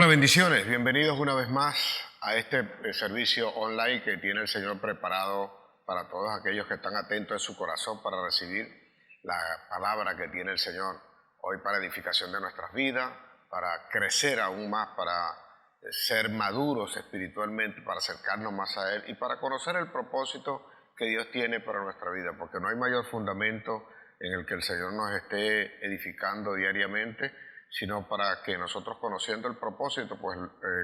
Hola, bendiciones. Bienvenidos una vez más a este servicio online que tiene el Señor preparado para todos aquellos que están atentos en su corazón para recibir la palabra que tiene el Señor hoy para edificación de nuestras vidas, para crecer aún más, para ser maduros espiritualmente, para acercarnos más a Él y para conocer el propósito que Dios tiene para nuestra vida, porque no hay mayor fundamento en el que el Señor nos esté edificando diariamente, sino para que nosotros, conociendo el propósito, pues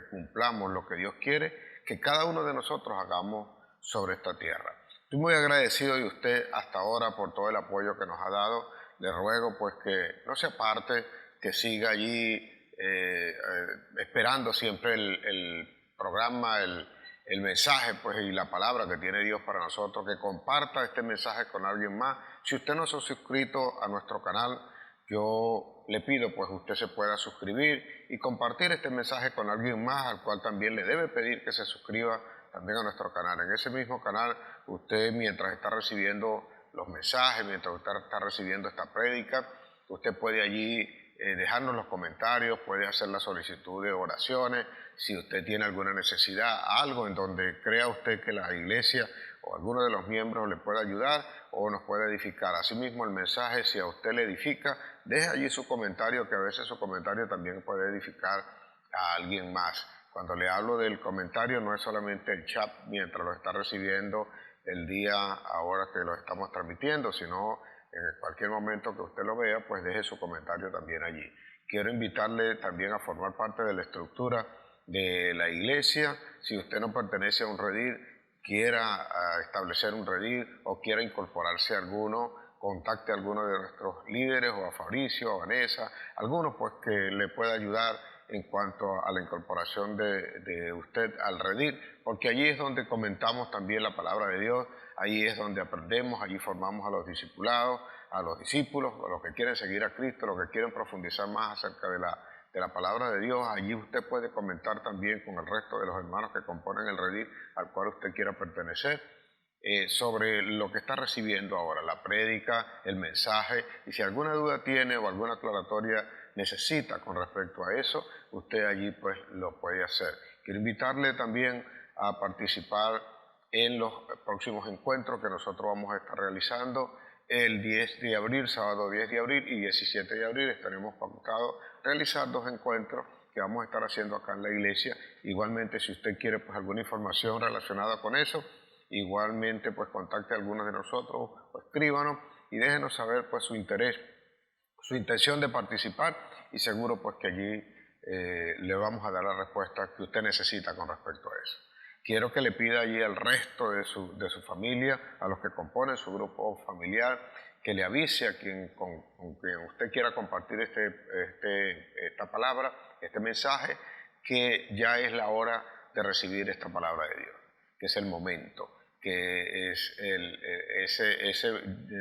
cumplamos lo que Dios quiere que cada uno de nosotros hagamos sobre esta tierra. Estoy muy agradecido de usted hasta ahora por todo el apoyo que nos ha dado. Le ruego pues que no se aparte, que siga allí esperando siempre el programa, el mensaje pues, y la palabra que tiene Dios para nosotros, que comparta este mensaje con alguien más. Si usted no se ha suscrito a nuestro canal, yo le pido pues usted se pueda suscribir y compartir este mensaje con alguien más, al cual también le debe pedir que se suscriba también a nuestro canal. En ese mismo canal, usted mientras está recibiendo los mensajes, mientras usted está recibiendo esta prédica, usted puede allí dejarnos los comentarios, puede hacer la solicitud de oraciones, si usted tiene alguna necesidad, algo en donde crea usted que la iglesia o alguno de los miembros le pueda ayudar o nos puede edificar. Asimismo, el mensaje, si a usted le edifica, deje allí su comentario, que a veces su comentario también puede edificar a alguien más. Cuando le hablo del comentario, no es solamente el chat mientras lo está recibiendo el día, ahora que lo estamos transmitiendo, sino en cualquier momento que usted lo vea, pues deje su comentario también allí. Quiero invitarle también a formar parte de la estructura de la iglesia. Si usted no pertenece a un redil, quiera establecer un redil o quiera incorporarse a alguno, contacte a alguno de nuestros líderes o a Fabricio, o a Vanessa, algunos pues que le pueda ayudar en cuanto a la incorporación de usted al redil, porque allí es donde comentamos también la palabra de Dios, allí es donde aprendemos, allí formamos a los discipulados, a los discípulos, a los que quieren seguir a Cristo, los que quieren profundizar más acerca de la palabra de Dios. Allí usted puede comentar también con el resto de los hermanos que componen el redil al cual usted quiera pertenecer, sobre lo que está recibiendo ahora, la prédica, el mensaje, y si alguna duda tiene o alguna aclaratoria necesita con respecto a eso, usted allí pues lo puede hacer. Quiero invitarle también a participar en los próximos encuentros que nosotros vamos a estar realizando. El 10 de abril, sábado 10 de abril y 17 de abril estaremos pautados realizar dos encuentros que vamos a estar haciendo acá en la iglesia. Igualmente, si usted quiere pues alguna información relacionada con eso, igualmente pues contacte a algunos de nosotros o escríbanos y déjenos saber pues su interés, su intención de participar, y seguro pues que allí le vamos a dar la respuesta que usted necesita con respecto a eso. Quiero que le pida allí al resto de su familia, a los que componen su grupo familiar, que le avise a con quien usted quiera compartir esta palabra, este mensaje, que ya es la hora de recibir esta palabra de Dios, que es el momento, que es ese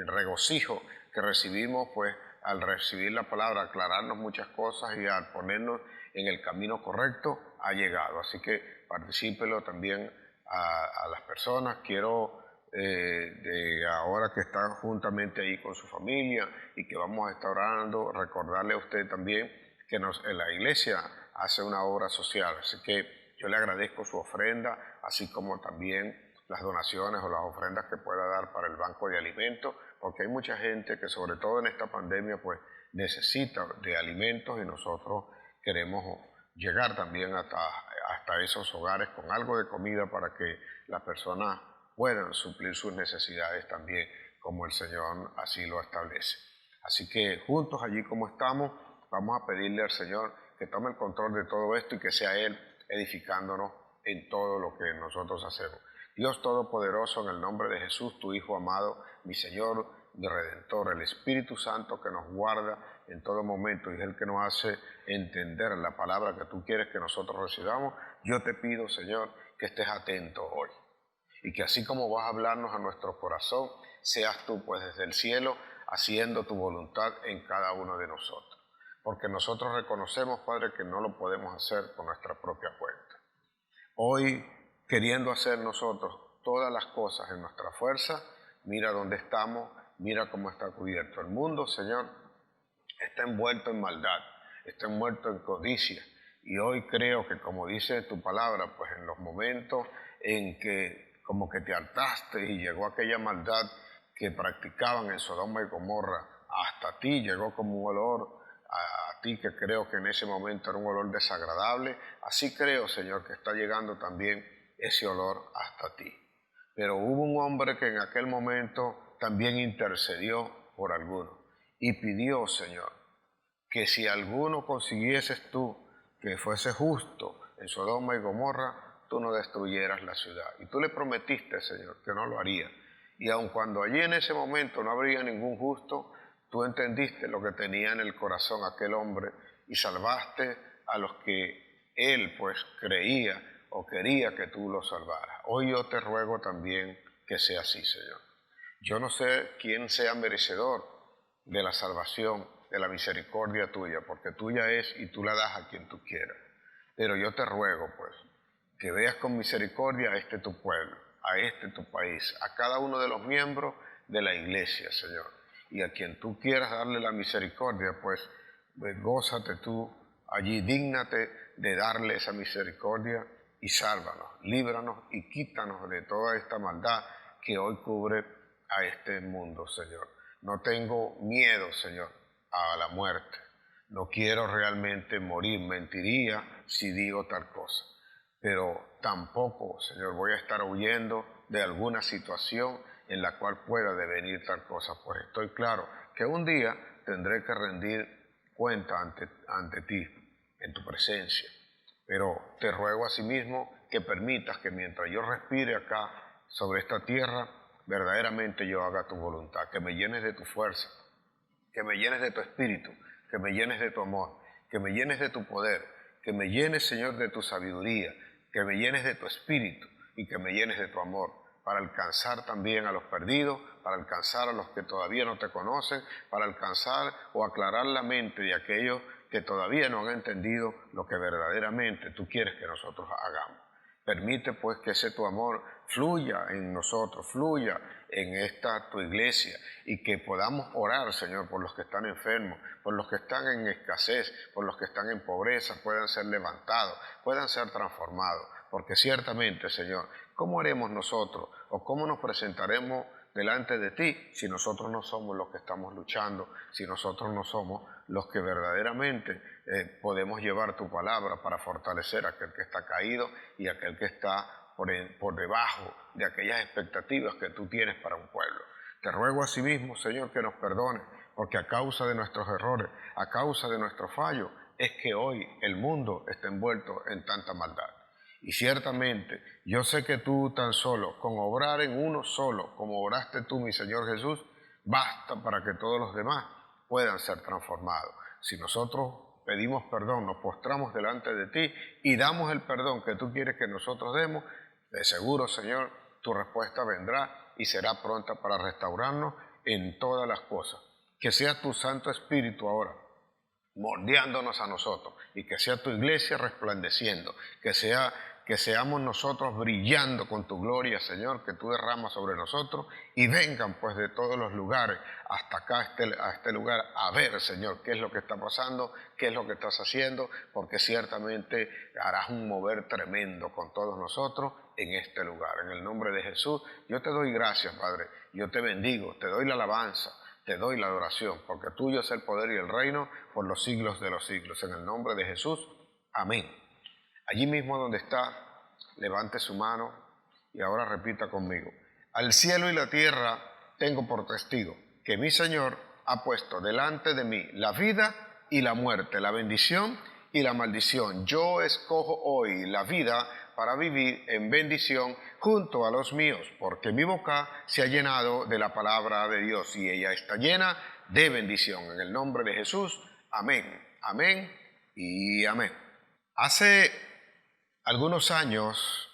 regocijo que recibimos pues al recibir la palabra, aclararnos muchas cosas y al ponernos en el camino correcto, ha llegado. Así que particípelo también a las personas. Quiero, de ahora que está juntamente ahí con su familia y que vamos a estar orando, recordarle a usted también que la iglesia hace una obra social. Así que yo le agradezco su ofrenda, así como también las donaciones o las ofrendas que pueda dar para el banco de alimentos, porque hay mucha gente que sobre todo en esta pandemia pues necesita de alimentos y nosotros queremos llegar también hasta esos hogares con algo de comida para que las personas puedan suplir sus necesidades también como el Señor así lo establece. Así que juntos allí como estamos, vamos a pedirle al Señor que tome el control de todo esto y que sea Él edificándonos en todo lo que nosotros hacemos. Dios Todopoderoso, en el nombre de Jesús, tu Hijo amado, mi Señor, mi Redentor, el Espíritu Santo que nos guarda en todo momento y es el que nos hace entender la palabra que tú quieres que nosotros recibamos, yo te pido, Señor, que estés atento hoy y que así como vas a hablarnos a nuestro corazón, seas tú pues desde el cielo haciendo tu voluntad en cada uno de nosotros. Porque nosotros reconocemos, Padre, que no lo podemos hacer por nuestra propia cuenta. Hoy, queriendo hacer nosotros todas las cosas en nuestra fuerza, mira dónde estamos, mira cómo está cubierto. El mundo, Señor, está envuelto en maldad, está envuelto en codicia, Y hoy creo que, como dice tu palabra, pues en los momentos en que como que te hartaste y llegó aquella maldad que practicaban en Sodoma y Gomorra, hasta ti llegó como un olor, a ti que creo que en ese momento era un olor desagradable, así creo, Señor, que está llegando también ese olor hasta ti. Pero hubo un hombre que en aquel momento también intercedió por alguno y pidió, Señor, que si alguno consiguieses tú que fuese justo en Sodoma y Gomorra, tú no destruyeras la ciudad. Y tú le prometiste, Señor, que no lo haría. Y aun cuando allí en ese momento no habría ningún justo, tú entendiste lo que tenía en el corazón aquel hombre y salvaste a los que él pues creía o quería que tú los salvaras. Hoy yo te ruego también que sea así, Señor. Yo no sé quién sea merecedor de la salvación, de la misericordia tuya, porque tuya es y tú la das a quien tú quieras. Pero yo te ruego, pues, que veas con misericordia a este tu pueblo, a este tu país, a cada uno de los miembros de la iglesia, Señor. Y a quien tú quieras darle la misericordia, pues gózate tú allí, dígnate de darle esa misericordia y sálvanos, líbranos y quítanos de toda esta maldad que hoy cubre a este mundo, Señor. No tengo miedo, Señor, a la muerte. No quiero realmente morir, mentiría si digo tal cosa. Pero tampoco, Señor, voy a estar huyendo de alguna situación en la cual pueda devenir tal cosa, pues estoy claro que un día tendré que rendir cuenta ante ti, en tu presencia. Pero te ruego asimismo que permitas que mientras yo respire acá sobre esta tierra, verdaderamente yo haga tu voluntad, que me llenes de tu fuerza, que me llenes de tu espíritu, que me llenes de tu amor, que me llenes de tu poder, que me llenes, Señor, de tu sabiduría, que me llenes de tu espíritu y que me llenes de tu amor, para alcanzar también a los perdidos, para alcanzar a los que todavía no te conocen, para alcanzar o aclarar la mente de aquellos que todavía no han entendido lo que verdaderamente tú quieres que nosotros hagamos. Permite pues que ese tu amor fluya en nosotros, fluya en esta tu iglesia y que podamos orar, Señor, por los que están enfermos, por los que están en escasez, por los que están en pobreza, puedan ser levantados, puedan ser transformados. Porque ciertamente, Señor, ¿cómo haremos nosotros o cómo nos presentaremos delante de ti si nosotros no somos los que estamos luchando, si nosotros no somos los que verdaderamente podemos llevar tu palabra para fortalecer a aquel que está caído y a aquel que está por debajo de aquellas expectativas que tú tienes para un pueblo? Te ruego asimismo, Señor, que nos perdone, porque a causa de nuestros errores, a causa de nuestro fallo, es que hoy el mundo está envuelto en tanta maldad. Y ciertamente, yo sé que tú tan solo, con obrar en uno solo, como obraste tú, mi Señor Jesús, basta para que todos los demás puedan ser transformados. Si nosotros pedimos perdón, nos postramos delante de ti y damos el perdón que tú quieres que nosotros demos, de seguro, Señor, tu respuesta vendrá y será pronta para restaurarnos en todas las cosas. Que sea tu Santo Espíritu ahora moldeándonos a nosotros y que sea tu iglesia resplandeciendo, que seamos nosotros brillando con tu gloria, Señor, que tú derramas sobre nosotros y vengan pues de todos los lugares hasta acá, a este lugar, a ver, Señor, qué es lo que está pasando, qué es lo que estás haciendo, porque ciertamente harás un mover tremendo con todos nosotros en este lugar. En el nombre de Jesús, yo te doy gracias, Padre, yo te bendigo, te doy la alabanza, te doy la adoración, porque tuyo es el poder y el reino por los siglos de los siglos. En el nombre de Jesús, amén. Allí mismo donde está, levante su mano y ahora repita conmigo. Al cielo y la tierra tengo por testigo que mi Señor ha puesto delante de mí la vida y la muerte, la bendición y la maldición. Yo escojo hoy la vida para vivir en bendición junto a los míos, porque mi boca se ha llenado de la palabra de Dios y ella está llena de bendición. En el nombre de Jesús, amén, amén y amén. Hace algunos años,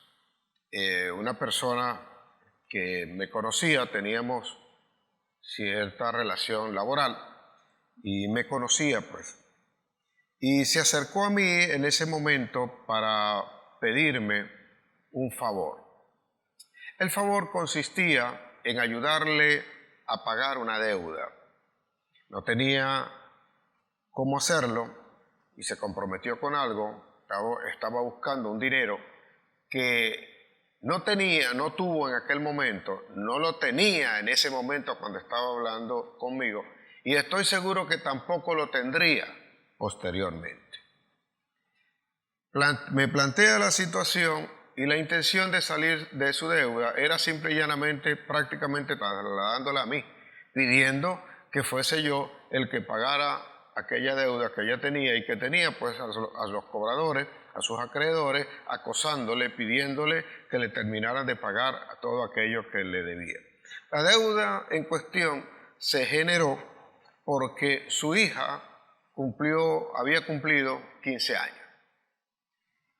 una persona que me conocía, teníamos cierta relación laboral y me conocía pues, y se acercó a mí en ese momento para pedirme un favor. El favor consistía en ayudarle a pagar una deuda. No tenía cómo hacerlo y se comprometió con algo estaba buscando un dinero que no tuvo en aquel momento, no lo tenía en ese momento cuando estaba hablando conmigo, y estoy seguro que tampoco lo tendría posteriormente. Me plantea la situación y la intención de salir de su deuda era simple y llanamente, prácticamente trasladándola a mí, pidiendo que fuese yo el que pagara aquella deuda que ella tenía y que tenía pues a los cobradores, a sus acreedores, acosándole, pidiéndole que le terminaran de pagar a todo aquello que le debía. La deuda en cuestión se generó porque su hija había cumplido 15 años.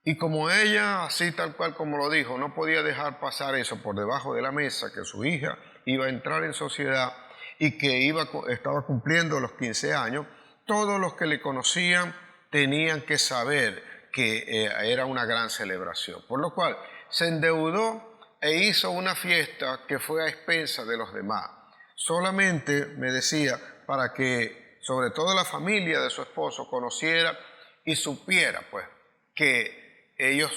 Y como ella, así tal cual como lo dijo, no podía dejar pasar eso por debajo de la mesa, que su hija iba a entrar en sociedad y que estaba cumpliendo los 15 años, todos los que le conocían tenían que saber que era una gran celebración. Por lo cual se endeudó e hizo una fiesta que fue a expensas de los demás. Solamente, me decía, para que sobre todo la familia de su esposo conociera y supiera pues que ellos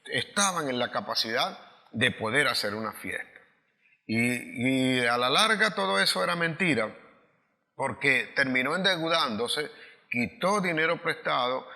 estaban en la capacidad de poder hacer una fiesta. Y a la larga todo eso era mentira, porque terminó endeudándose, quitó dinero prestado,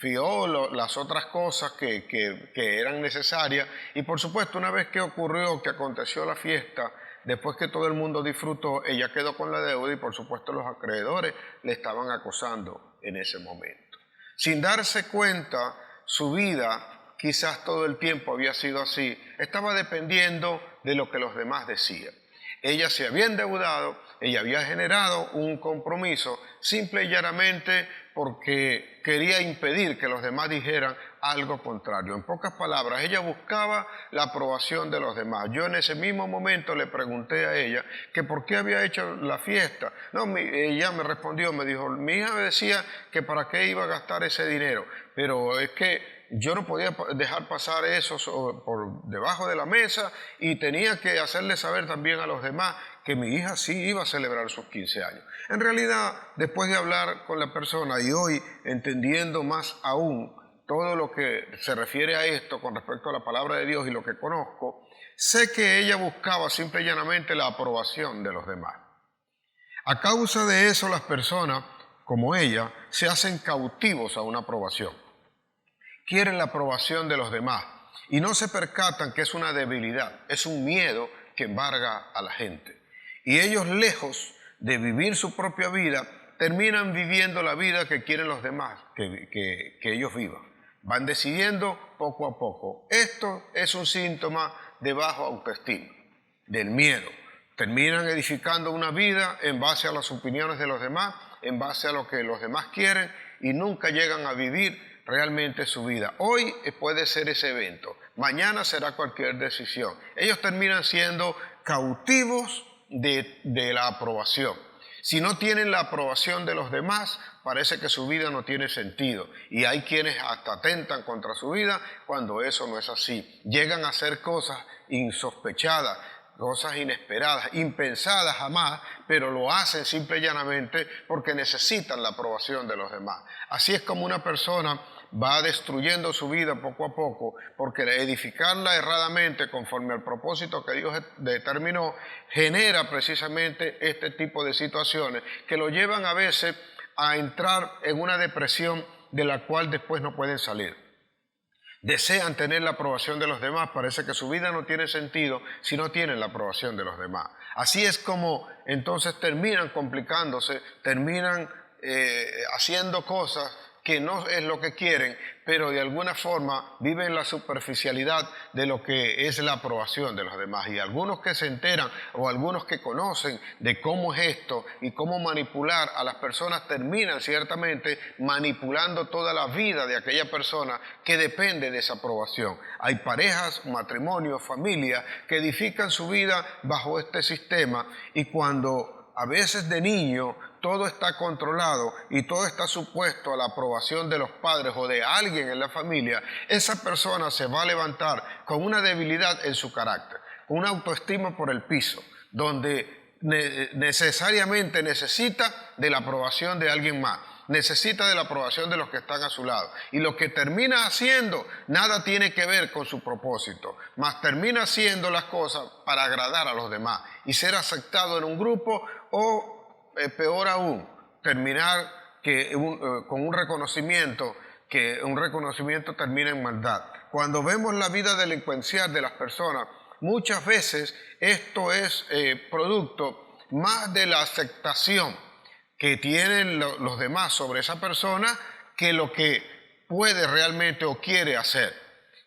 fió las otras cosas que eran necesarias, y por supuesto una vez que aconteció la fiesta, después que todo el mundo disfrutó, ella quedó con la deuda y por supuesto los acreedores le estaban acosando en ese momento. Sin darse cuenta, su vida, quizás todo el tiempo había sido así, estaba dependiendo de lo que los demás decían. Ella se había endeudado, ella había generado un compromiso simple y llanamente porque quería impedir que los demás dijeran algo contrario. En pocas palabras, ella buscaba la aprobación de los demás. Yo en ese mismo momento le pregunté a ella que por qué había hecho la fiesta. No, ella me respondió, me dijo, mi hija me decía que para qué iba a gastar ese dinero, pero es que yo no podía dejar pasar eso por debajo de la mesa y tenía que hacerle saber también a los demás que mi hija sí iba a celebrar sus 15 años. En realidad, después de hablar con la persona y hoy entendiendo más aún todo lo que se refiere a esto con respecto a la palabra de Dios y lo que conozco, sé que ella buscaba simple y llanamente la aprobación de los demás. A causa de eso, las personas como ella se hacen cautivos a una aprobación. Quieren la aprobación de los demás y no se percatan que es una debilidad, es un miedo que embarga a la gente. Y ellos, lejos de vivir su propia vida, terminan viviendo la vida que quieren los demás que ellos vivan. Van decidiendo poco a poco. Esto es un síntoma de bajo autoestima, del miedo. Terminan edificando una vida en base a las opiniones de los demás, en base a lo que los demás quieren y nunca llegan a vivir realmente su vida. Hoy puede ser ese evento, mañana será cualquier decisión. Ellos terminan siendo cautivos de la aprobación. Si no tienen la aprobación de los demás, parece que su vida no tiene sentido. Y hay quienes hasta atentan contra su vida cuando eso no es así. Llegan a hacer cosas insospechadas, cosas inesperadas, impensadas jamás, pero lo hacen simple y llanamente porque necesitan la aprobación de los demás. Así es como una persona va destruyendo su vida poco a poco, porque edificarla erradamente conforme al propósito que Dios determinó, genera precisamente este tipo de situaciones que lo llevan a veces a entrar en una depresión de la cual después no pueden salir. Desean tener la aprobación de los demás, parece que su vida no tiene sentido si no tienen la aprobación de los demás. Así es como entonces terminan complicándose, terminan haciendo cosas que no es lo que quieren, pero de alguna forma viven la superficialidad de lo que es la aprobación de los demás. Y algunos que se enteran o algunos que conocen de cómo es esto y cómo manipular a las personas terminan ciertamente manipulando toda la vida de aquella persona que depende de esa aprobación. Hay parejas, matrimonios, familias que edifican su vida bajo este sistema y cuando a veces de niño todo está controlado y todo está supuesto a la aprobación de los padres o de alguien en la familia, esa persona se va a levantar con una debilidad en su carácter, con una autoestima por el piso, donde necesariamente necesita de la aprobación de alguien más. necesita de la aprobación de los que están a su lado. Y lo que termina haciendo nada tiene que ver con su propósito, mas termina haciendo las cosas para agradar a los demás y ser aceptado en un grupo o, peor aún, terminar con un reconocimiento, que un reconocimiento termina en maldad. Cuando vemos la vida delincuencial de las personas, muchas veces esto es producto más de la aceptación que tienen los demás sobre esa persona que lo que puede realmente o quiere hacer.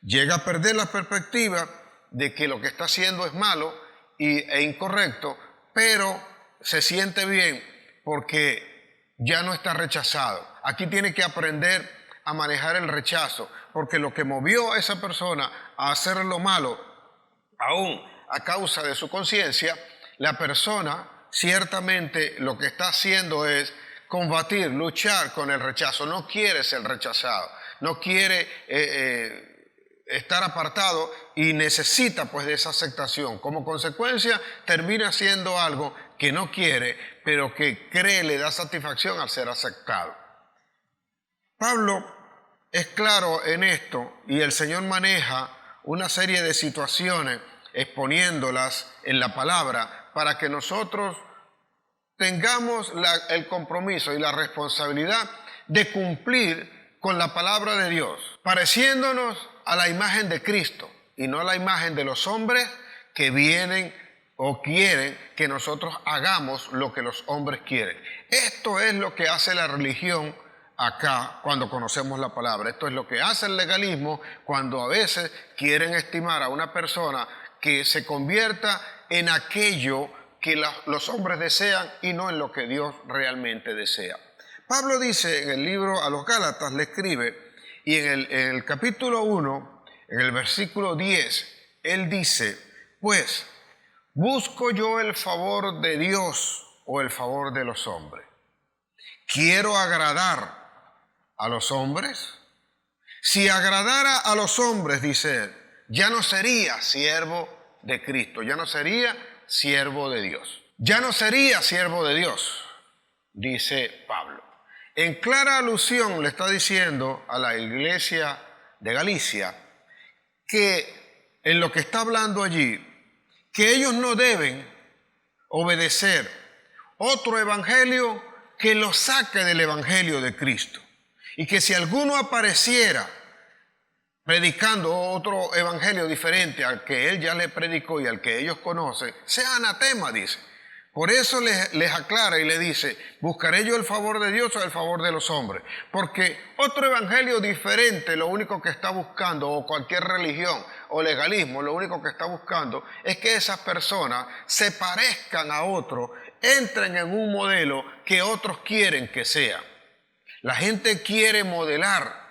Llega a perder la perspectiva de que lo que está haciendo es malo e incorrecto, pero se siente bien porque ya no está rechazado. Aquí tiene que aprender a manejar el rechazo, porque lo que movió a esa persona a hacer lo malo, aún a causa de su conciencia, la persona ciertamente lo que está haciendo es combatir, luchar con el rechazo. No quiere ser rechazado, no quiere estar apartado y necesita pues de esa aceptación. Como consecuencia termina haciendo algo que no quiere, pero que cree le da satisfacción al ser aceptado. Pablo es claro en esto y el Señor maneja una serie de situaciones exponiéndolas en la palabra para que nosotros tengamos el compromiso y la responsabilidad de cumplir con la palabra de Dios, pareciéndonos a la imagen de Cristo y no a la imagen de los hombres que vienen o quieren que nosotros hagamos lo que los hombres quieren. Esto es lo que hace la religión acá cuando conocemos la palabra. Esto es lo que hace el legalismo cuando a veces quieren estimar a una persona que se convierta en aquello que los hombres desean y no en lo que Dios realmente desea. Pablo dice en el libro a los Gálatas, le escribe, y en el capítulo 1, en el versículo 10, él dice, pues, ¿busco yo el favor de Dios o el favor de los hombres? ¿Quiero agradar a los hombres? Si agradara a los hombres, dice él, ya no sería siervo de Cristo, ya no sería siervo de Dios. Ya no sería siervo de Dios, dice Pablo. En clara alusión le está diciendo a la iglesia de Galicia que en lo que está hablando allí, que ellos no deben obedecer otro evangelio que los saque del evangelio de Cristo. Y que si alguno apareciera predicando otro evangelio diferente al que él ya le predicó y al que ellos conocen, sea anatema, dice. Por eso les aclara y le dice, ¿buscaré yo el favor de Dios o el favor de los hombres? Porque otro evangelio diferente, lo único que está buscando, o cualquier religión o legalismo, lo único que está buscando es que esas personas se parezcan a otros, entren en un modelo que otros quieren que sea. La gente quiere modelar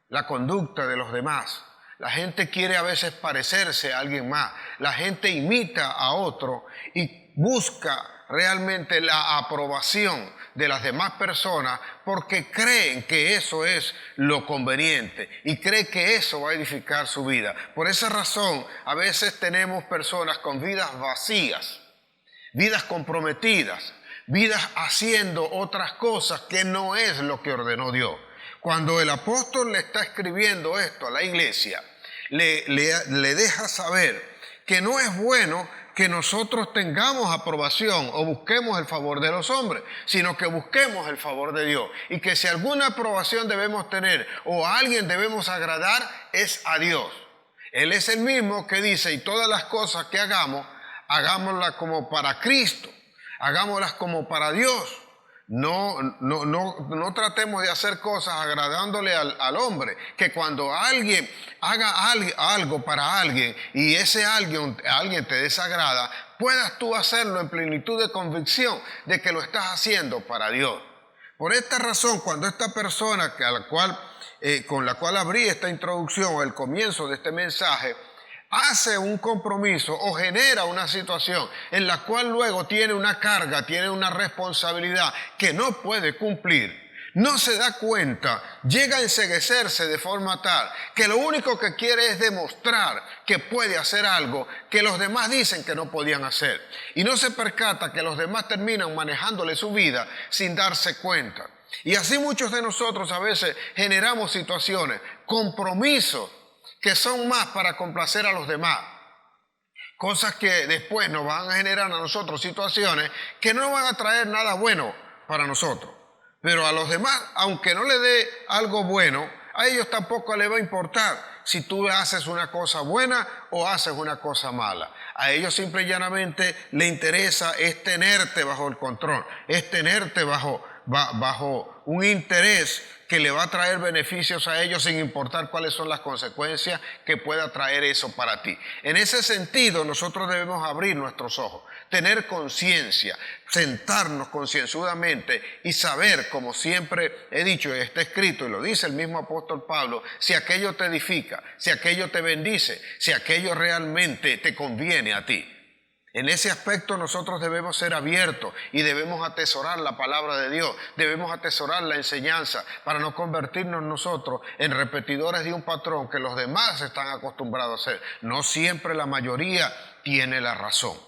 la conducta de los demás. La gente quiere a veces parecerse a alguien más. La gente imita a otro y busca realmente la aprobación de las demás personas porque creen que eso es lo conveniente y creen que eso va a edificar su vida. Por esa razón, a veces tenemos personas con vidas vacías, vidas comprometidas, vidas haciendo otras cosas que no es lo que ordenó Dios. Cuando el apóstol le está escribiendo esto a la iglesia, le deja saber que no es bueno que nosotros tengamos aprobación o busquemos el favor de los hombres, sino que busquemos el favor de Dios. Y que si alguna aprobación debemos tener o a alguien debemos agradar, es a Dios. Él es el mismo que dice, y todas las cosas que hagamos, hagámoslas como para Cristo, hagámoslas como para Dios. No tratemos de hacer cosas agradándole al hombre, que cuando alguien haga algo para alguien y ese alguien te desagrada, puedas tú hacerlo en plenitud de convicción de que lo estás haciendo para Dios. Por esta razón, cuando esta persona con la cual abrí esta introducción o el comienzo de este mensaje, hace un compromiso o genera una situación en la cual luego tiene una carga, tiene una responsabilidad que no puede cumplir, no se da cuenta, llega a enceguecerse de forma tal que lo único que quiere es demostrar que puede hacer algo que los demás dicen que no podían hacer. Y no se percata que los demás terminan manejándole su vida sin darse cuenta. Y así muchos de nosotros a veces generamos situaciones, compromisos que son más para complacer a los demás. Cosas que después nos van a generar a nosotros situaciones que no van a traer nada bueno para nosotros. Pero a los demás, aunque no le dé algo bueno, a ellos tampoco les va a importar si tú haces una cosa buena o haces una cosa mala. A ellos simple y llanamente le interesa es tenerte bajo el control, es tenerte bajo un interés que le va a traer beneficios a ellos sin importar cuáles son las consecuencias que pueda traer eso para ti. En ese sentido, nosotros debemos abrir nuestros ojos, tener conciencia, sentarnos concienzudamente y saber, como siempre he dicho y está escrito, y lo dice el mismo apóstol Pablo, si aquello te edifica, si aquello te bendice, si aquello realmente te conviene a ti. En ese aspecto nosotros debemos ser abiertos y debemos atesorar la palabra de Dios, debemos atesorar la enseñanza para no convertirnos nosotros en repetidores de un patrón que los demás están acostumbrados a hacer. No siempre la mayoría tiene la razón.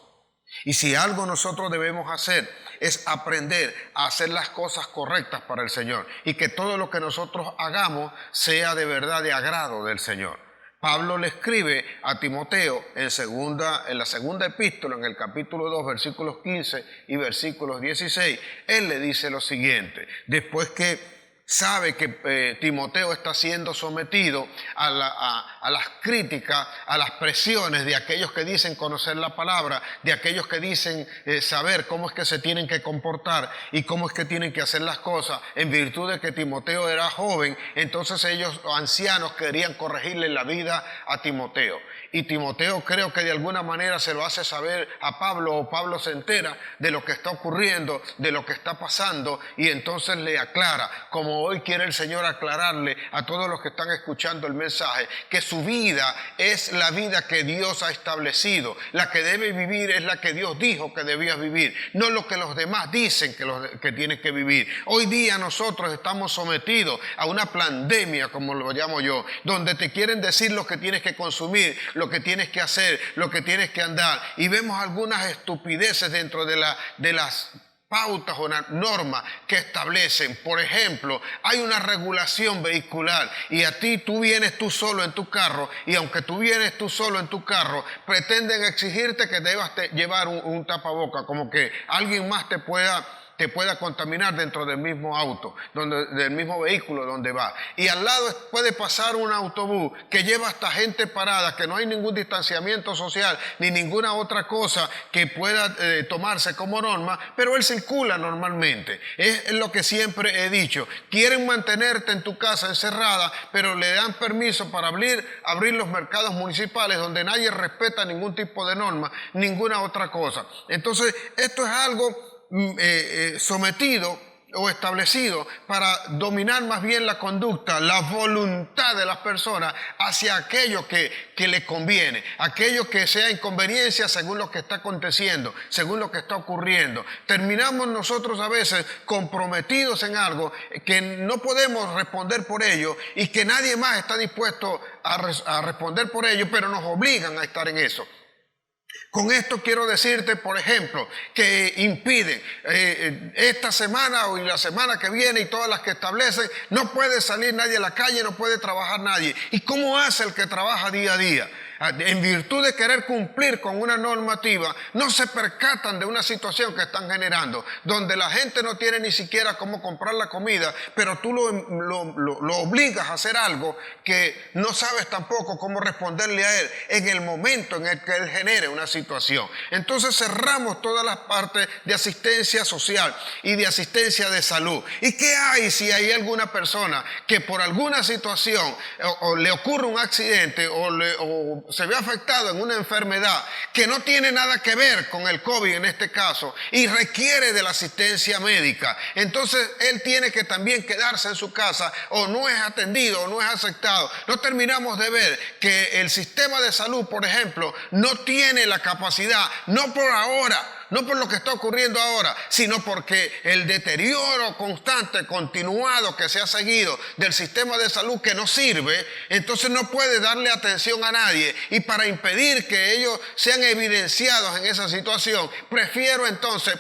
Y si algo nosotros debemos hacer es aprender a hacer las cosas correctas para el Señor y que todo lo que nosotros hagamos sea de verdad de agrado del Señor. Pablo le escribe a Timoteo en la segunda epístola, en el capítulo 2, versículos 15 y versículos 16. Él le dice lo siguiente, después que sabe que Timoteo está siendo sometido a las críticas, a las presiones de aquellos que dicen conocer la palabra, de aquellos que dicen saber cómo es que se tienen que comportar y cómo es que tienen que hacer las cosas. En virtud de que Timoteo era joven, entonces ellos, ancianos, querían corregirle la vida a Timoteo. Y Timoteo creo que de alguna manera se lo hace saber a Pablo, o Pablo se entera de lo que está ocurriendo, de lo que está pasando, y entonces le aclara, como hoy quiere el Señor aclararle a todos los que están escuchando el mensaje, que su vida es la vida que Dios ha establecido, la que debe vivir es la que Dios dijo que debías vivir, no lo que los demás dicen que tienes que vivir. Hoy día nosotros estamos sometidos a una pandemia, como lo llamo yo, donde te quieren decir lo que tienes que consumir, lo que tienes que hacer, lo que tienes que andar, y vemos algunas estupideces dentro de las pautas o normas que establecen. Por ejemplo, hay una regulación vehicular y tú vienes tú solo en tu carro, y aunque tú vienes tú solo en tu carro, pretenden exigirte que debas llevar un tapaboca, como que alguien más te pueda contaminar dentro del mismo auto, del mismo vehículo donde va. Y al lado puede pasar un autobús que lleva hasta gente parada, que no hay ningún distanciamiento social ni ninguna otra cosa que pueda tomarse como norma, pero él circula normalmente. Es lo que siempre he dicho. Quieren mantenerte en tu casa encerrada, pero le dan permiso para abrir los mercados municipales donde nadie respeta ningún tipo de norma, ninguna otra cosa. Entonces, esto es algo sometido o establecido para dominar más bien la conducta, la voluntad de las personas hacia aquello que le conviene, aquello que sea inconveniencia según lo que está aconteciendo, según lo que está ocurriendo. Terminamos nosotros a veces comprometidos en algo que no podemos responder por ello y que nadie más está dispuesto a responder por ello, pero nos obligan a estar en eso. Con esto quiero decirte, por ejemplo, que impiden esta semana o la semana que viene y todas las que establecen, no puede salir nadie a la calle, no puede trabajar nadie. ¿Y cómo hace el que trabaja día a día? En virtud de querer cumplir con una normativa, no se percatan de una situación que están generando, donde la gente no tiene ni siquiera cómo comprar la comida, pero tú lo obligas a hacer algo que no sabes tampoco cómo responderle a él en el momento en el que él genere una situación. Entonces cerramos todas las partes de asistencia social y de asistencia de salud. ¿Y qué hay si hay alguna persona que por alguna situación o le ocurre un accidente o se ve afectado en una enfermedad que no tiene nada que ver con el COVID en este caso y requiere de la asistencia médica? Entonces él tiene que también quedarse en su casa, o no es atendido o no es aceptado. No terminamos de ver que el sistema de salud, por ejemplo, no tiene la capacidad, no por ahora, no por lo que está ocurriendo ahora, sino porque el deterioro constante, continuado que se ha seguido del sistema de salud que no sirve, entonces no puede darle atención a nadie. Y para impedir que ellos sean evidenciados en esa situación, prefiero entonces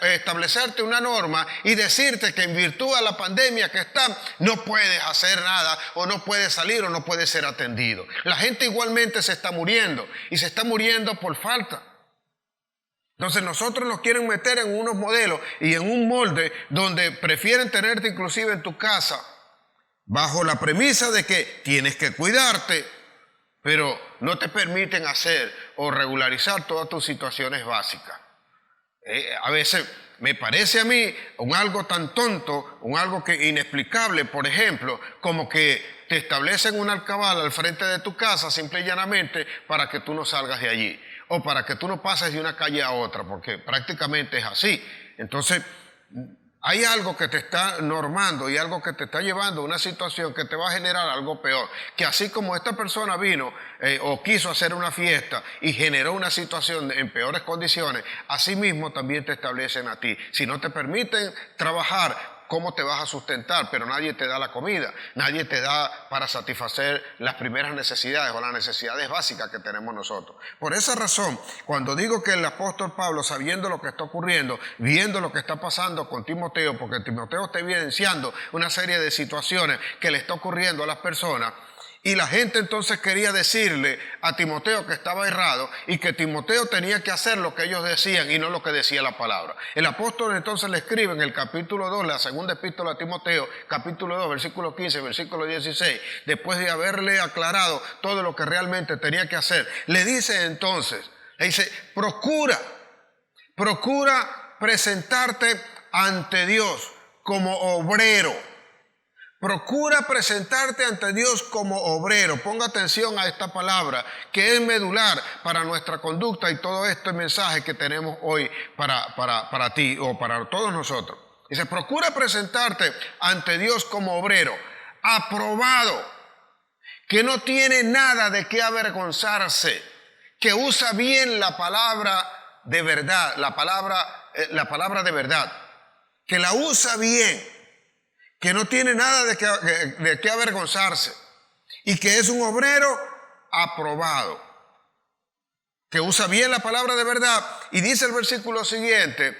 establecerte una norma y decirte que en virtud de la pandemia que está, no puedes hacer nada, o no puedes salir, o no puedes ser atendido. La gente igualmente se está muriendo, y se está muriendo por falta. Entonces nosotros nos quieren meter en unos modelos y en un molde donde prefieren tenerte inclusive en tu casa bajo la premisa de que tienes que cuidarte, pero no te permiten hacer o regularizar todas tus situaciones básicas. A veces me parece a mí un algo tan tonto, un algo que inexplicable, por ejemplo, como que te establecen una alcabala al frente de tu casa simple y llanamente para que tú no salgas de allí, o para que tú no pases de una calle a otra, porque prácticamente es así. Entonces, hay algo que te está normando y algo que te está llevando a una situación que te va a generar algo peor. Que así como esta persona vino o quiso hacer una fiesta y generó una situación en peores condiciones, así mismo también te establecen a ti. Si no te permiten trabajar, ¿cómo te vas a sustentar? Pero nadie te da la comida, nadie te da para satisfacer las primeras necesidades o las necesidades básicas que tenemos nosotros. Por esa razón, cuando digo que el apóstol Pablo, sabiendo lo que está ocurriendo, viendo lo que está pasando con Timoteo, porque Timoteo está evidenciando una serie de situaciones que le está ocurriendo a las personas, y la gente entonces quería decirle a Timoteo que estaba errado y que Timoteo tenía que hacer lo que ellos decían y no lo que decía la palabra. El apóstol entonces le escribe en el capítulo 2, la segunda epístola a Timoteo, capítulo 2, versículo 15, versículo 16, después de haberle aclarado todo lo que realmente tenía que hacer, le dice entonces, le dice, procura presentarte ante Dios como obrero. Procura presentarte ante Dios como obrero. Ponga atención a esta palabra que es medular para nuestra conducta y todo este mensaje que tenemos hoy para ti o para todos nosotros. Dice, procura presentarte ante Dios como obrero, aprobado, que no tiene nada de qué avergonzarse, que usa bien la palabra de verdad, la palabra de verdad, que la usa bien, que no tiene nada de qué avergonzarse y que es un obrero aprobado, que usa bien la palabra de verdad. Y dice el versículo siguiente,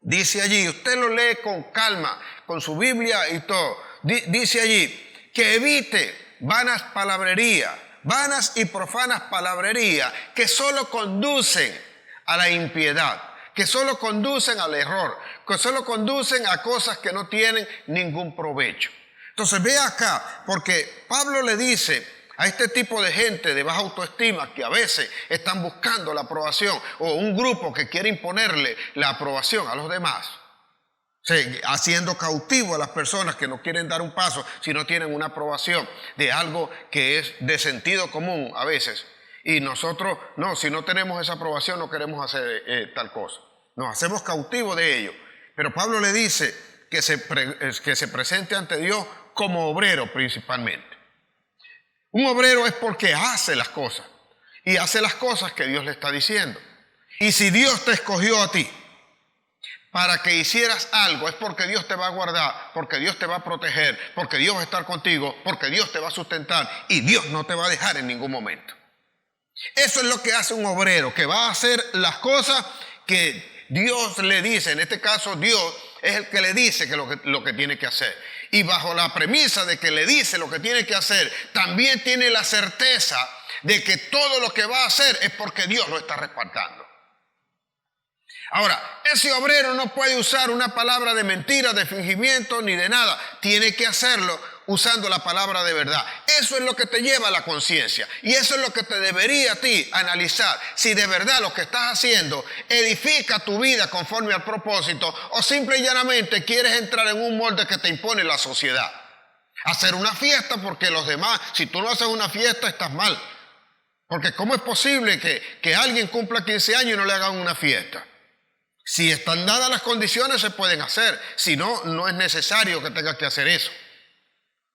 dice allí, usted lo lee con calma, con su Biblia y todo, dice allí, que evite vanas palabrerías, vanas y profanas palabrerías que solo conducen a la impiedad, que solo conducen al error, que solo conducen a cosas que no tienen ningún provecho. Entonces ve acá, porque Pablo le dice a este tipo de gente de baja autoestima que a veces están buscando la aprobación, o un grupo que quiere imponerle la aprobación a los demás, haciendo cautivo a las personas que no quieren dar un paso si no tienen una aprobación de algo que es de sentido común a veces. Y nosotros, no, si no tenemos esa aprobación no queremos hacer tal cosa. Nos hacemos cautivos de ello. Pero Pablo le dice que se presente ante Dios como obrero principalmente. Un obrero es porque hace las cosas. Y hace las cosas que Dios le está diciendo. Y si Dios te escogió a ti para que hicieras algo, es porque Dios te va a guardar, porque Dios te va a proteger, porque Dios va a estar contigo, porque Dios te va a sustentar y Dios no te va a dejar en ningún momento. Eso es lo que hace un obrero, que va a hacer las cosas que Dios le dice. En este caso Dios es el que le dice que lo que tiene que hacer. Y bajo la premisa de que le dice lo que tiene que hacer, también tiene la certeza de que todo lo que va a hacer es porque Dios lo está respaldando. Ahora, ese obrero no puede usar una palabra de mentira, de fingimiento, ni de nada. Tiene que hacerlo usando la palabra de verdad. Eso es lo que te lleva a la conciencia. Y eso es lo que te debería a ti analizar. Si de verdad lo que estás haciendo edifica tu vida conforme al propósito, o simple y llanamente quieres entrar en un molde que te impone la sociedad. Hacer una fiesta porque los demás, si tú no haces una fiesta, estás mal. Porque ¿cómo es posible que alguien cumpla 15 años y no le hagan una fiesta? Si están dadas las condiciones, se pueden hacer. Si no, no es necesario que tengas que hacer eso.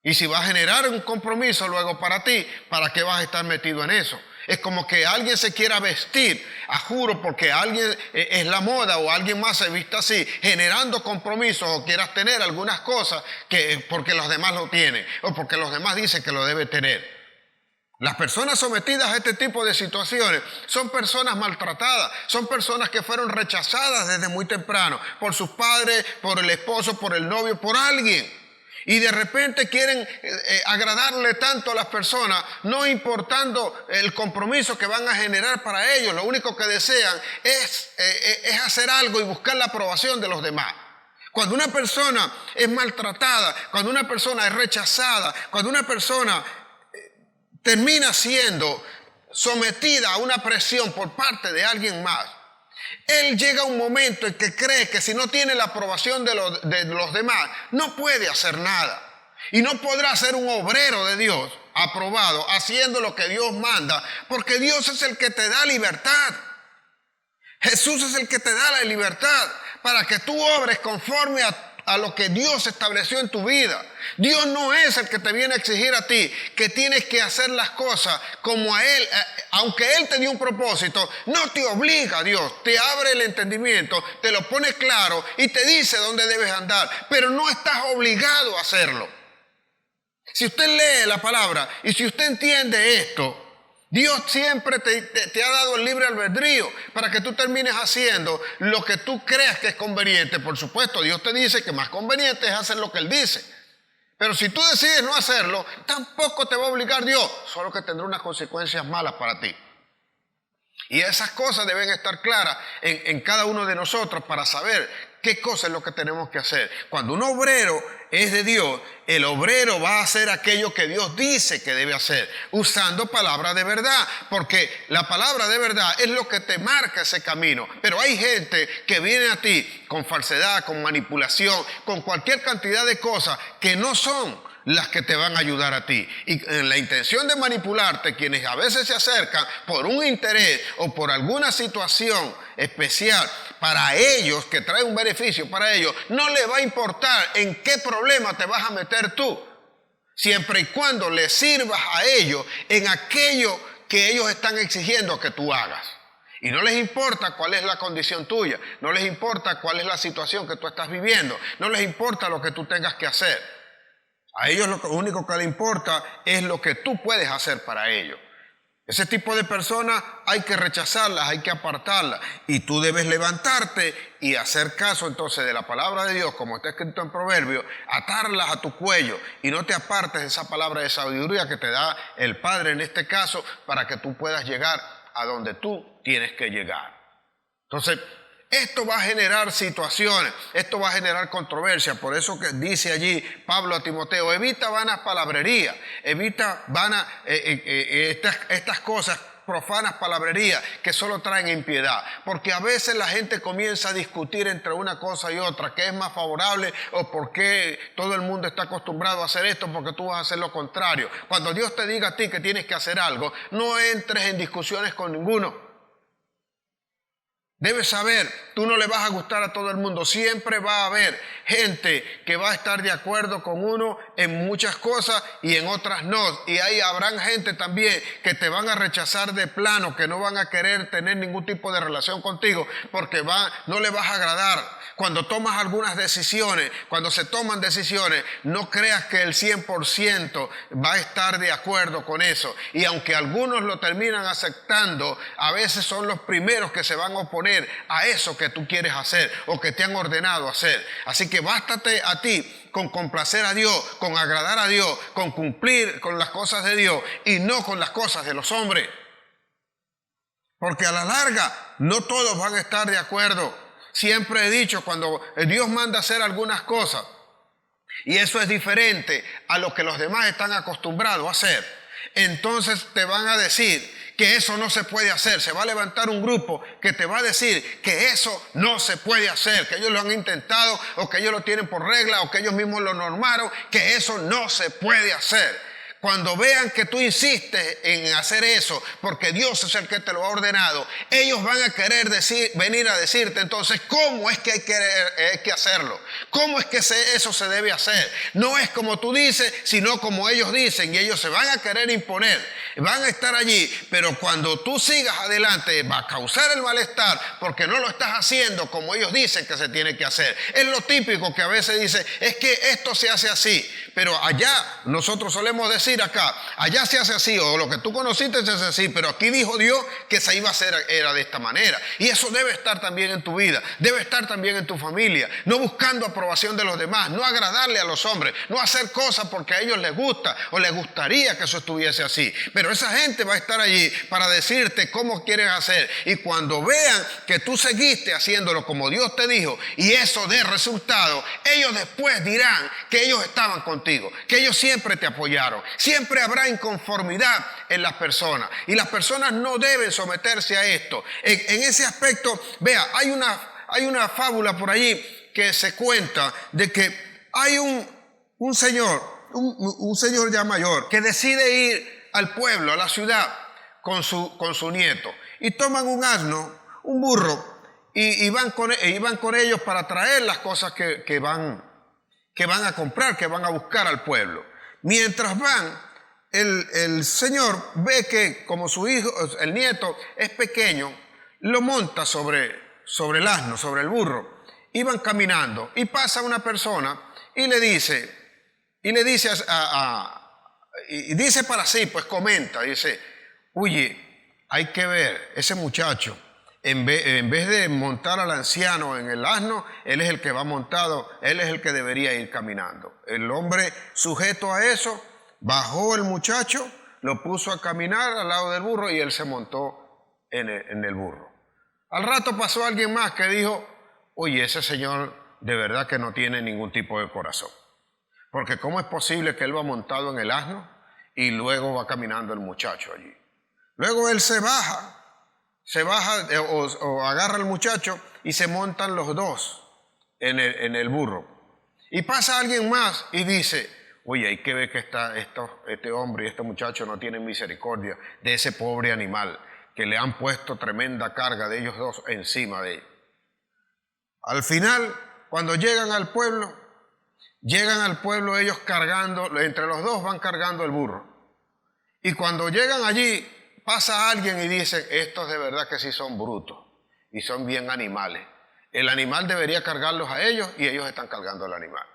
Y si va a generar un compromiso luego para ti, ¿para qué vas a estar metido en eso? Es como que alguien se quiera vestir, a juro, porque alguien es la moda o alguien más se vista así, generando compromisos o quieras tener algunas cosas porque los demás lo tienen o porque los demás dicen que lo debe tener. Las personas sometidas a este tipo de situaciones son personas maltratadas, son personas que fueron rechazadas desde muy temprano por sus padres, por el esposo, por el novio, por alguien. Y de repente quieren agradarle tanto a las personas, no importando el compromiso que van a generar para ellos. Lo único que desean es hacer algo y buscar la aprobación de los demás. Cuando una persona es maltratada, cuando una persona es rechazada, cuando una persona termina siendo sometida a una presión por parte de alguien más, él llega a un momento en que cree que si no tiene la aprobación de los demás, no puede hacer nada. Y no podrá ser un obrero de Dios aprobado, haciendo lo que Dios manda, porque Dios es el que te da libertad. Jesús es el que te da la libertad para que tú obres conforme a lo que Dios estableció en tu vida. Dios no es el que te viene a exigir a ti que tienes que hacer las cosas como a Él, aunque Él te dio un propósito, no te obliga a Dios, te abre el entendimiento, te lo pone claro y te dice dónde debes andar, pero no estás obligado a hacerlo. Si usted lee la palabra y si usted entiende esto, Dios siempre te ha dado el libre albedrío para que tú termines haciendo lo que tú creas que es conveniente. Por supuesto, Dios te dice que más conveniente es hacer lo que Él dice. Pero si tú decides no hacerlo, tampoco te va a obligar Dios, solo que tendrá unas consecuencias malas para ti. Y esas cosas deben estar claras en cada uno de nosotros para saber qué cosa es lo que tenemos que hacer. Cuando un obrero es de Dios, el obrero va a hacer aquello que Dios dice que debe hacer, usando palabra de verdad, porque la palabra de verdad es lo que te marca ese camino. Pero hay gente que viene a ti con falsedad, con manipulación, con cualquier cantidad de cosas que no son las que te van a ayudar a ti. Y en la intención de manipularte, quienes a veces se acercan por un interés o por alguna situación especial para ellos, que trae un beneficio para ellos, no le va a importar en qué problema te vas a meter tú, siempre y cuando le sirvas a ellos en aquello que ellos están exigiendo que tú hagas. Y no les importa cuál es la condición tuya, no les importa cuál es la situación que tú estás viviendo, no les importa lo que tú tengas que hacer. A ellos lo único que les importa es lo que tú puedes hacer para ellos. Ese tipo de personas hay que rechazarlas, hay que apartarlas. Y tú debes levantarte y hacer caso entonces de la palabra de Dios, como está escrito en Proverbios, atarlas a tu cuello y no te apartes de esa palabra de sabiduría que te da el Padre en este caso para que tú puedas llegar a donde tú tienes que llegar. Entonces, esto va a generar situaciones, esto va a generar controversia. Por eso que dice allí Pablo a Timoteo, evita vanas palabrerías, evita estas cosas, profanas palabrerías que solo traen impiedad. Porque a veces la gente comienza a discutir entre una cosa y otra, qué es más favorable o por qué todo el mundo está acostumbrado a hacer esto porque tú vas a hacer lo contrario. Cuando Dios te diga a ti que tienes que hacer algo, no entres en discusiones con ninguno. Debes saber, tú no le vas a gustar a todo el mundo. Siempre va a haber gente que va a estar de acuerdo con uno en muchas cosas y en otras no. Y ahí habrán gente también que te van a rechazar de plano, que no van a querer tener ningún tipo de relación contigo porque no le vas a agradar. Cuando tomas algunas decisiones, cuando se toman decisiones, no creas que el 100% va a estar de acuerdo con eso. Y aunque algunos lo terminan aceptando, a veces son los primeros que se van a oponer a eso que tú quieres hacer o que te han ordenado hacer. Así que bástate a ti con complacer a Dios, con agradar a Dios, con cumplir con las cosas de Dios y no con las cosas de los hombres. Porque a la larga no todos van a estar de acuerdo. Siempre he dicho, cuando Dios manda hacer algunas cosas y eso es diferente a lo que los demás están acostumbrados a hacer, entonces te van a decir que eso no se puede hacer. Se va a levantar un grupo que te va a decir que eso no se puede hacer, que ellos lo han intentado o que ellos lo tienen por regla o que ellos mismos lo normaron, que eso no se puede hacer. Cuando vean que tú insistes en hacer eso, porque Dios es el que te lo ha ordenado, ellos van a querer venir a decirte entonces cómo es que hay que hacerlo, cómo es que eso se debe hacer. No es como tú dices, sino como ellos dicen, y ellos se van a querer imponer. van a estar allí, pero cuando tú sigas adelante va a causar el malestar porque no lo estás haciendo como ellos dicen que se tiene que hacer. Es lo típico que a veces dice, es que esto se hace así, pero allá, nosotros solemos decir acá, allá se hace así, o lo que tú conociste se hace así, pero aquí dijo Dios que se iba a hacer, era de esta manera. Y eso debe estar también en tu vida, debe estar también en tu familia, no buscando aprobación de los demás, no agradarle a los hombres, no hacer cosas porque a ellos les gusta o les gustaría que eso estuviese así. Pero esa gente va a estar allí para decirte cómo quieres hacer. Y cuando vean que tú seguiste haciéndolo como Dios te dijo y eso dé resultado, ellos después dirán que ellos estaban contigo, que ellos siempre te apoyaron. Siempre habrá inconformidad en las personas y las personas no deben someterse a esto. En ese aspecto, vea, hay una fábula por allí que se cuenta de que hay un señor ya mayor que decide ir al pueblo, a la ciudad con su nieto y toman un asno, un burro y van con ellos para traer las cosas que van a comprar, que van a buscar al pueblo. Mientras van, el señor ve que como su hijo, el nieto es pequeño, lo monta sobre el asno, sobre el burro. Iban caminando y pasa una persona y le dice para sí, pues comenta, dice, oye, hay que ver, ese muchacho, en vez de montar al anciano en el asno, él es el que va montado, él es el que debería ir caminando. El hombre sujeto a eso, bajó el muchacho, lo puso a caminar al lado del burro y él se montó en el burro. Al rato pasó alguien más que dijo, oye, ese señor de verdad que no tiene ningún tipo de corazón. Porque ¿cómo es posible que él va montado en el asno y luego va caminando el muchacho allí? Luego él se baja o agarra al muchacho y se montan los dos en el burro. Y pasa alguien más y dice, oye, hay que ver que este hombre y este muchacho no tienen misericordia de ese pobre animal, que le han puesto tremenda carga de ellos dos encima de él. Al final, cuando llegan al pueblo ellos cargando, entre los dos van cargando el burro. Y cuando llegan allí, pasa alguien y dice, estos de verdad que sí son brutos y son bien animales. El animal debería cargarlos a ellos y ellos están cargando al animal.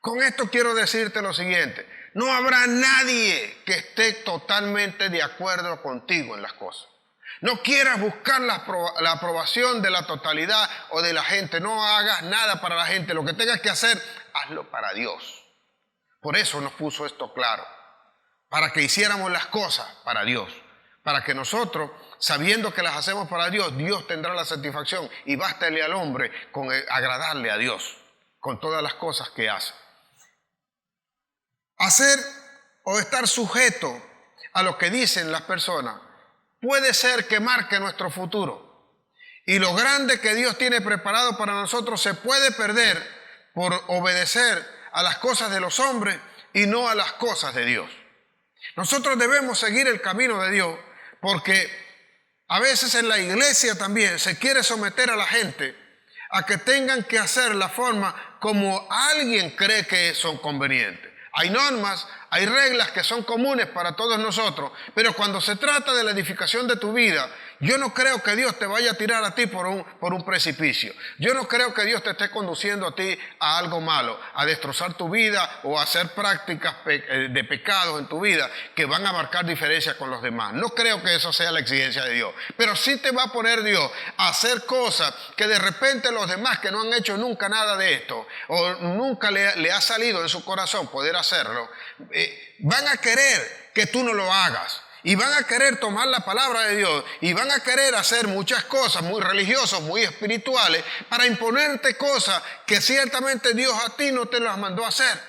Con esto quiero decirte lo siguiente, no habrá nadie que esté totalmente de acuerdo contigo en las cosas. No quieras buscar la aprobación de la totalidad o de la gente. No hagas nada para la gente. Lo que tengas que hacer, hazlo para Dios. Por eso nos puso esto claro. Para que hiciéramos las cosas para Dios. Para que nosotros, sabiendo que las hacemos para Dios, Dios tendrá la satisfacción. Y bástale al hombre con agradarle a Dios. Con todas las cosas que hace. Hacer o estar sujeto a lo que dicen las personas puede ser que marque nuestro futuro. Y lo grande que Dios tiene preparado para nosotros se puede perder por obedecer a las cosas de los hombres y no a las cosas de Dios. Nosotros debemos seguir el camino de Dios porque a veces en la iglesia también se quiere someter a la gente a que tengan que hacer la forma como alguien cree que son convenientes. Hay normas, hay reglas que son comunes para todos nosotros, pero cuando se trata de la edificación de tu vida, yo no creo que Dios te vaya a tirar a ti por un precipicio. Yo no creo que Dios te esté conduciendo a ti a algo malo, a destrozar tu vida o a hacer prácticas de pecados en tu vida que van a marcar diferencia con los demás. No creo que eso sea la exigencia de Dios, pero sí te va a poner Dios a hacer cosas que de repente los demás que no han hecho nunca nada de esto o nunca le ha salido en su corazón poder hacerlo, van a querer que tú no lo hagas. Y van a querer tomar la palabra de Dios y van a querer hacer muchas cosas muy religiosas, muy espirituales, para imponerte cosas que ciertamente Dios a ti no te las mandó a hacer,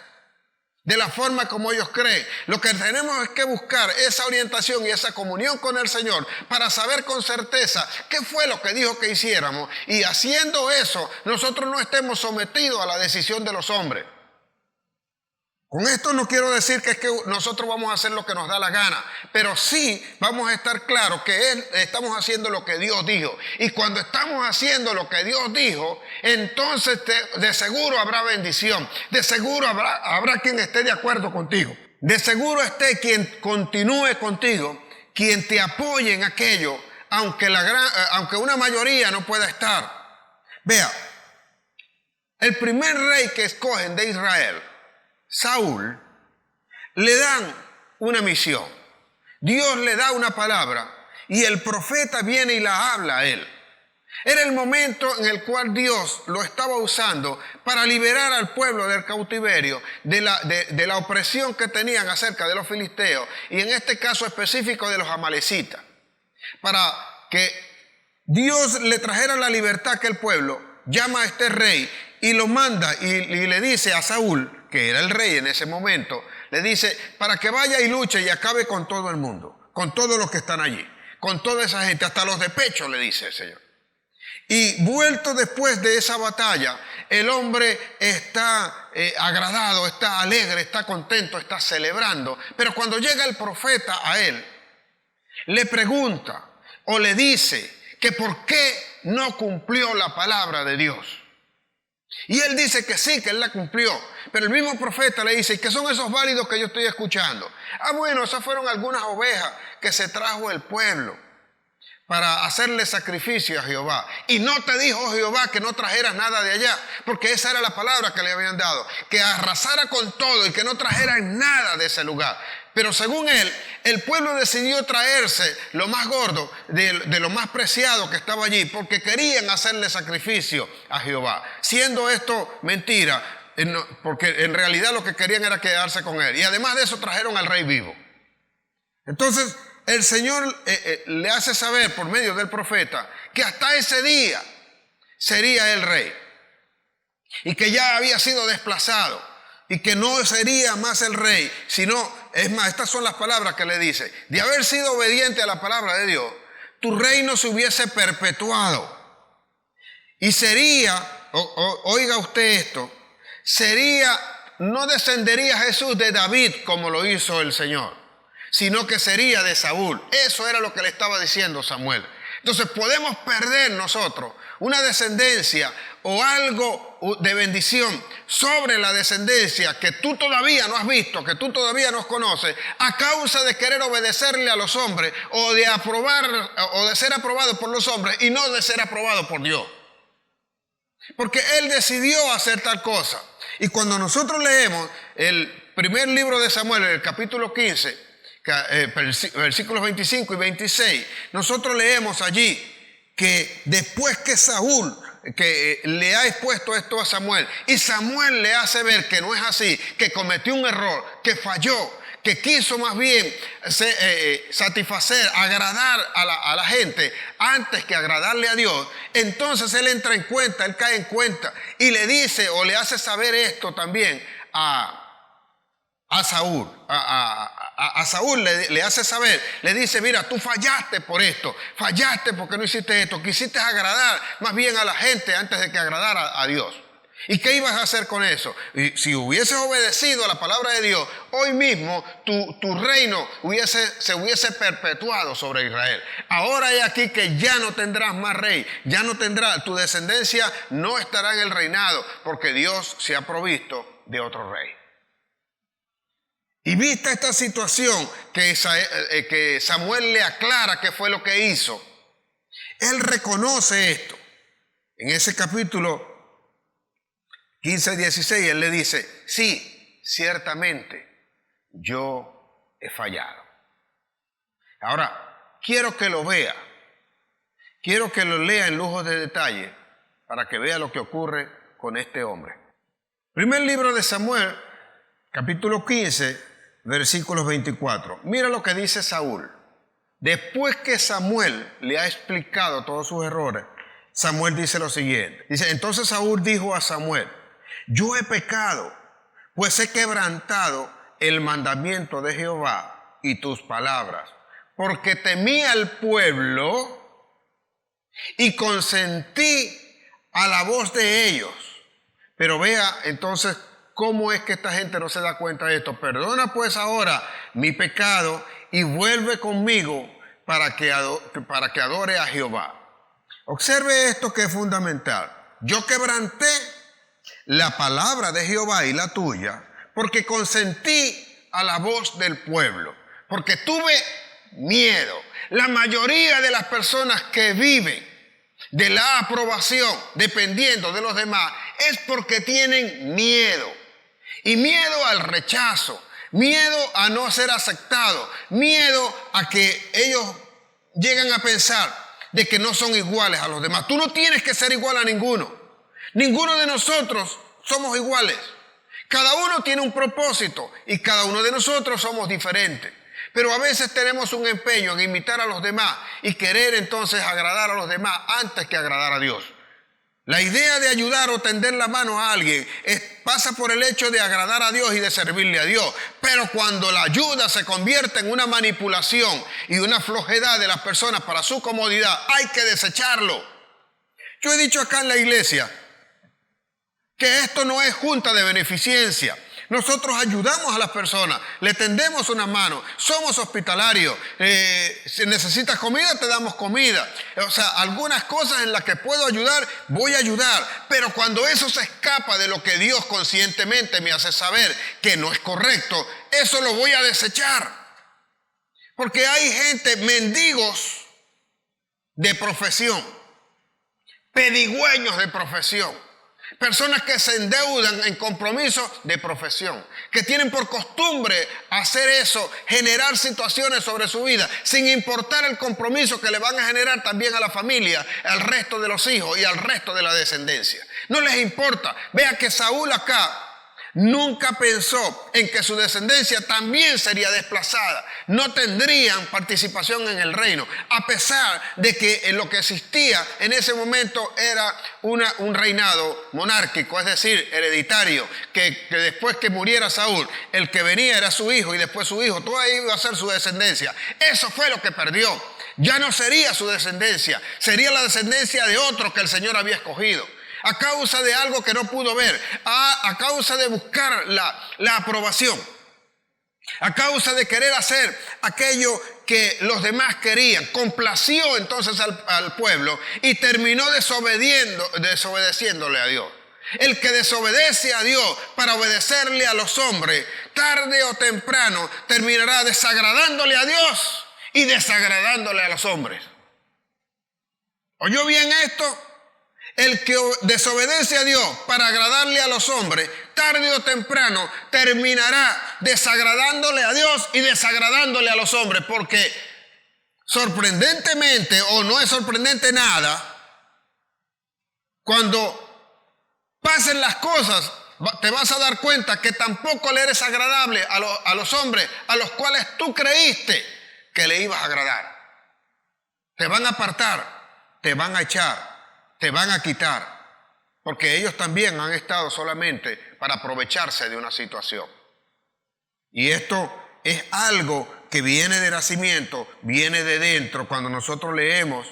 de la forma como ellos creen. Lo que tenemos es que buscar esa orientación y esa comunión con el Señor para saber con certeza qué fue lo que dijo que hiciéramos. Y haciendo eso, nosotros no estemos sometidos a la decisión de los hombres. Con esto no quiero decir que es que nosotros vamos a hacer lo que nos da la gana, pero sí vamos a estar claros que estamos haciendo lo que Dios dijo. Y cuando estamos haciendo lo que Dios dijo, entonces de seguro habrá bendición, de seguro habrá quien esté de acuerdo contigo. De seguro esté quien continúe contigo, quien te apoye en aquello, aunque una mayoría no pueda estar. Vea, el primer rey que escogen de Israel, Saúl, le dan una misión. Dios le da una palabra y el profeta viene y la habla a él. Era el momento en el cual Dios lo estaba usando para liberar al pueblo del cautiverio, de la opresión que tenían acerca de los filisteos y en este caso específico de los amalecitas. Para que Dios le trajera la libertad que el pueblo llama a este rey y lo manda y le dice a Saúl, que era el rey en ese momento, le dice para que vaya y luche y acabe con todo el mundo, con todos los que están allí, con toda esa gente, hasta los de pecho, le dice el Señor. Y vuelto después de esa batalla, el hombre está agradado, está alegre, está contento, está celebrando. Pero cuando llega el profeta a él, le pregunta o le dice que por qué no cumplió la palabra de Dios. Y él dice que sí, que él la cumplió. Pero el mismo profeta le dice, ¿qué son esos válidos que yo estoy escuchando? Bueno, esas fueron algunas ovejas que se trajo el pueblo para hacerle sacrificio a Jehová. Y no te dijo Jehová que no trajeras nada de allá, porque esa era la palabra que le habían dado, que arrasara con todo y que no trajeran nada de ese lugar. Pero según él, el pueblo decidió traerse lo más gordo, de lo más preciado que estaba allí, porque querían hacerle sacrificio a Jehová. Siendo esto mentira, porque en realidad lo que querían era quedarse con él. Y además de eso trajeron al rey vivo. Entonces el Señor le hace saber por medio del profeta que hasta ese día sería el rey y que ya había sido desplazado y que no sería más el rey, sino, es más, estas son las palabras que le dice: de haber sido obediente a la palabra de Dios, tu reino se hubiese perpetuado y sería, oiga usted esto, no descendería Jesús de David como lo hizo el Señor, sino que sería de Saúl. Eso era lo que le estaba diciendo Samuel. Entonces podemos perder nosotros una descendencia o algo de bendición sobre la descendencia que tú todavía no has visto, que tú todavía no conoces, a causa de querer obedecerle a los hombres o de ser aprobado por los hombres y no de ser aprobado por Dios. Porque Él decidió hacer tal cosa. Y cuando nosotros leemos el primer libro de Samuel, el capítulo 15, versículos 25 y 26, nosotros leemos allí que después que Saúl le ha expuesto esto a Samuel y Samuel le hace ver que no es así, que cometió un error, que falló, que quiso más bien satisfacer, agradar a la gente antes que agradarle a Dios, entonces él entra en cuenta, él cae en cuenta y le dice o le hace saber esto también a Saúl. A Saúl le hace saber, le dice: mira, tú fallaste por esto, fallaste porque no hiciste esto, quisiste agradar más bien a la gente antes de que agradar a Dios. ¿Y qué ibas a hacer con eso? Y si hubieses obedecido a la palabra de Dios, hoy mismo tu reino se hubiese perpetuado sobre Israel. Ahora hay aquí que ya no tendrás más rey, ya no tendrás, tu descendencia no estará en el reinado, porque Dios se ha provisto de otro rey. Y vista esta situación que Samuel le aclara qué fue lo que hizo, él reconoce esto. En ese capítulo 15-16 él le dice: sí, ciertamente yo he fallado. Ahora, quiero que lo vea, quiero que lo lea en lujo de detalle para que vea lo que ocurre con este hombre. Primer libro de Samuel, capítulo 15, versículos 24. Mira lo que dice Saúl. Después que Samuel le ha explicado todos sus errores, Samuel dice lo siguiente. Dice: entonces Saúl dijo a Samuel: yo he pecado, pues he quebrantado el mandamiento de Jehová y tus palabras, porque temí al pueblo y consentí a la voz de ellos. Pero vea entonces cómo es que esta gente no se da cuenta de esto. Perdona pues ahora mi pecado y vuelve conmigo para que adore a Jehová. Observe esto que es fundamental. Yo quebranté la palabra de Jehová y la tuya, porque consentí a la voz del pueblo, porque tuve miedo. La mayoría de las personas que viven de la aprobación, dependiendo de los demás, es porque tienen miedo. Y miedo al rechazo, miedo a no ser aceptado, miedo a que ellos lleguen a pensar de que no son iguales a los demás. Tú no tienes que ser igual a ninguno. Ninguno de nosotros somos iguales. Cada uno tiene un propósito y cada uno de nosotros somos diferentes. Pero a veces tenemos un empeño en imitar a los demás y querer entonces agradar a los demás antes que agradar a Dios. La idea de ayudar o tender la mano a alguien pasa por el hecho de agradar a Dios y de servirle a Dios. Pero cuando la ayuda se convierte en una manipulación y una flojedad de las personas para su comodidad, hay que desecharlo. Yo he dicho acá en la iglesia que esto no es junta de beneficencia. Nosotros ayudamos a las personas, le tendemos una mano, somos hospitalarios. Si necesitas comida, te damos comida. O sea, algunas cosas en las que puedo ayudar, voy a ayudar. Pero cuando eso se escapa de lo que Dios conscientemente me hace saber que no es correcto, eso lo voy a desechar. Porque hay gente, mendigos de profesión, pedigüeños de profesión. Personas que se endeudan en compromisos de profesión, que tienen por costumbre hacer eso, generar situaciones sobre su vida, sin importar el compromiso que le van a generar también a la familia, al resto de los hijos y al resto de la descendencia. No les importa. Vea que Saúl acá nunca pensó en que su descendencia también sería desplazada. No tendrían participación en el reino, a pesar de que lo que existía en ese momento era un reinado monárquico, es decir, hereditario, que después que muriera Saúl, el que venía era su hijo y después su hijo, todo ahí iba a ser su descendencia. Eso fue lo que perdió. Ya no sería su descendencia, sería la descendencia de otro que el Señor había escogido. A causa de algo que no pudo ver, a causa de buscar la aprobación, a causa de querer hacer aquello que los demás querían, complació entonces al pueblo y terminó desobedeciéndole a Dios. El que desobedece a Dios para obedecerle a los hombres, tarde o temprano terminará desagradándole a Dios y desagradándole a los hombres. ¿Oyó bien esto? El que desobedece a Dios para agradarle a los hombres, tarde o temprano terminará desagradándole a Dios y desagradándole a los hombres, porque sorprendentemente, o no es sorprendente nada, cuando pasen las cosas, te vas a dar cuenta que tampoco le eres agradable a los hombres a los cuales tú creíste que le ibas a agradar. Te van a apartar, te van a echar, te van a quitar, porque ellos también han estado solamente para aprovecharse de una situación. Y esto es algo que viene de nacimiento, viene de dentro. Cuando nosotros leemos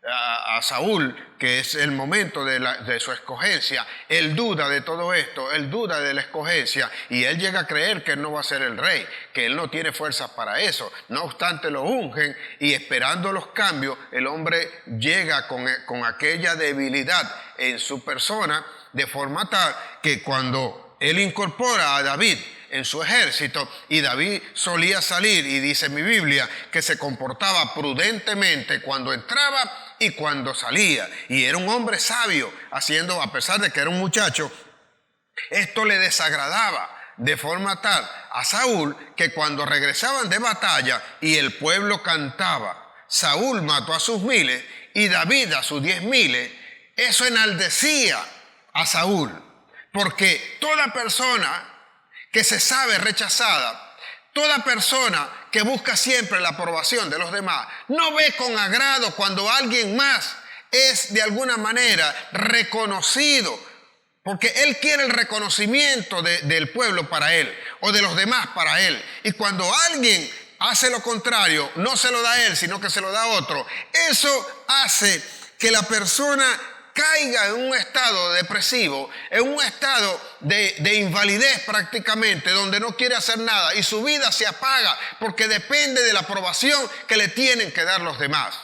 a Saúl, que es el momento de su escogencia, él duda de todo esto, él duda de la escogencia y él llega a creer que él no va a ser el rey, que él no tiene fuerzas para eso. No obstante, lo ungen y esperando los cambios, el hombre llega con aquella debilidad en su persona, de forma tal que cuando él incorpora a David en su ejército, y David solía salir, y dice mi Biblia, que se comportaba prudentemente cuando entraba y cuando salía, y era un hombre sabio, haciendo, a pesar de que era un muchacho, esto le desagradaba de forma tal a Saúl que cuando regresaban de batalla y el pueblo cantaba, Saúl mató a sus 1000 y David a sus 10.000, eso enaldecía a Saúl, porque toda persona que se sabe rechazada, toda persona que busca siempre la aprobación de los demás, no ve con agrado cuando alguien más es de alguna manera reconocido, porque él quiere el reconocimiento del pueblo para él o de los demás para él. Y cuando alguien hace lo contrario, no se lo da a él, sino que se lo da a otro, eso hace que la persona caiga en un estado depresivo, en un estado de invalidez prácticamente, donde no quiere hacer nada y su vida se apaga porque depende de la aprobación que le tienen que dar los demás.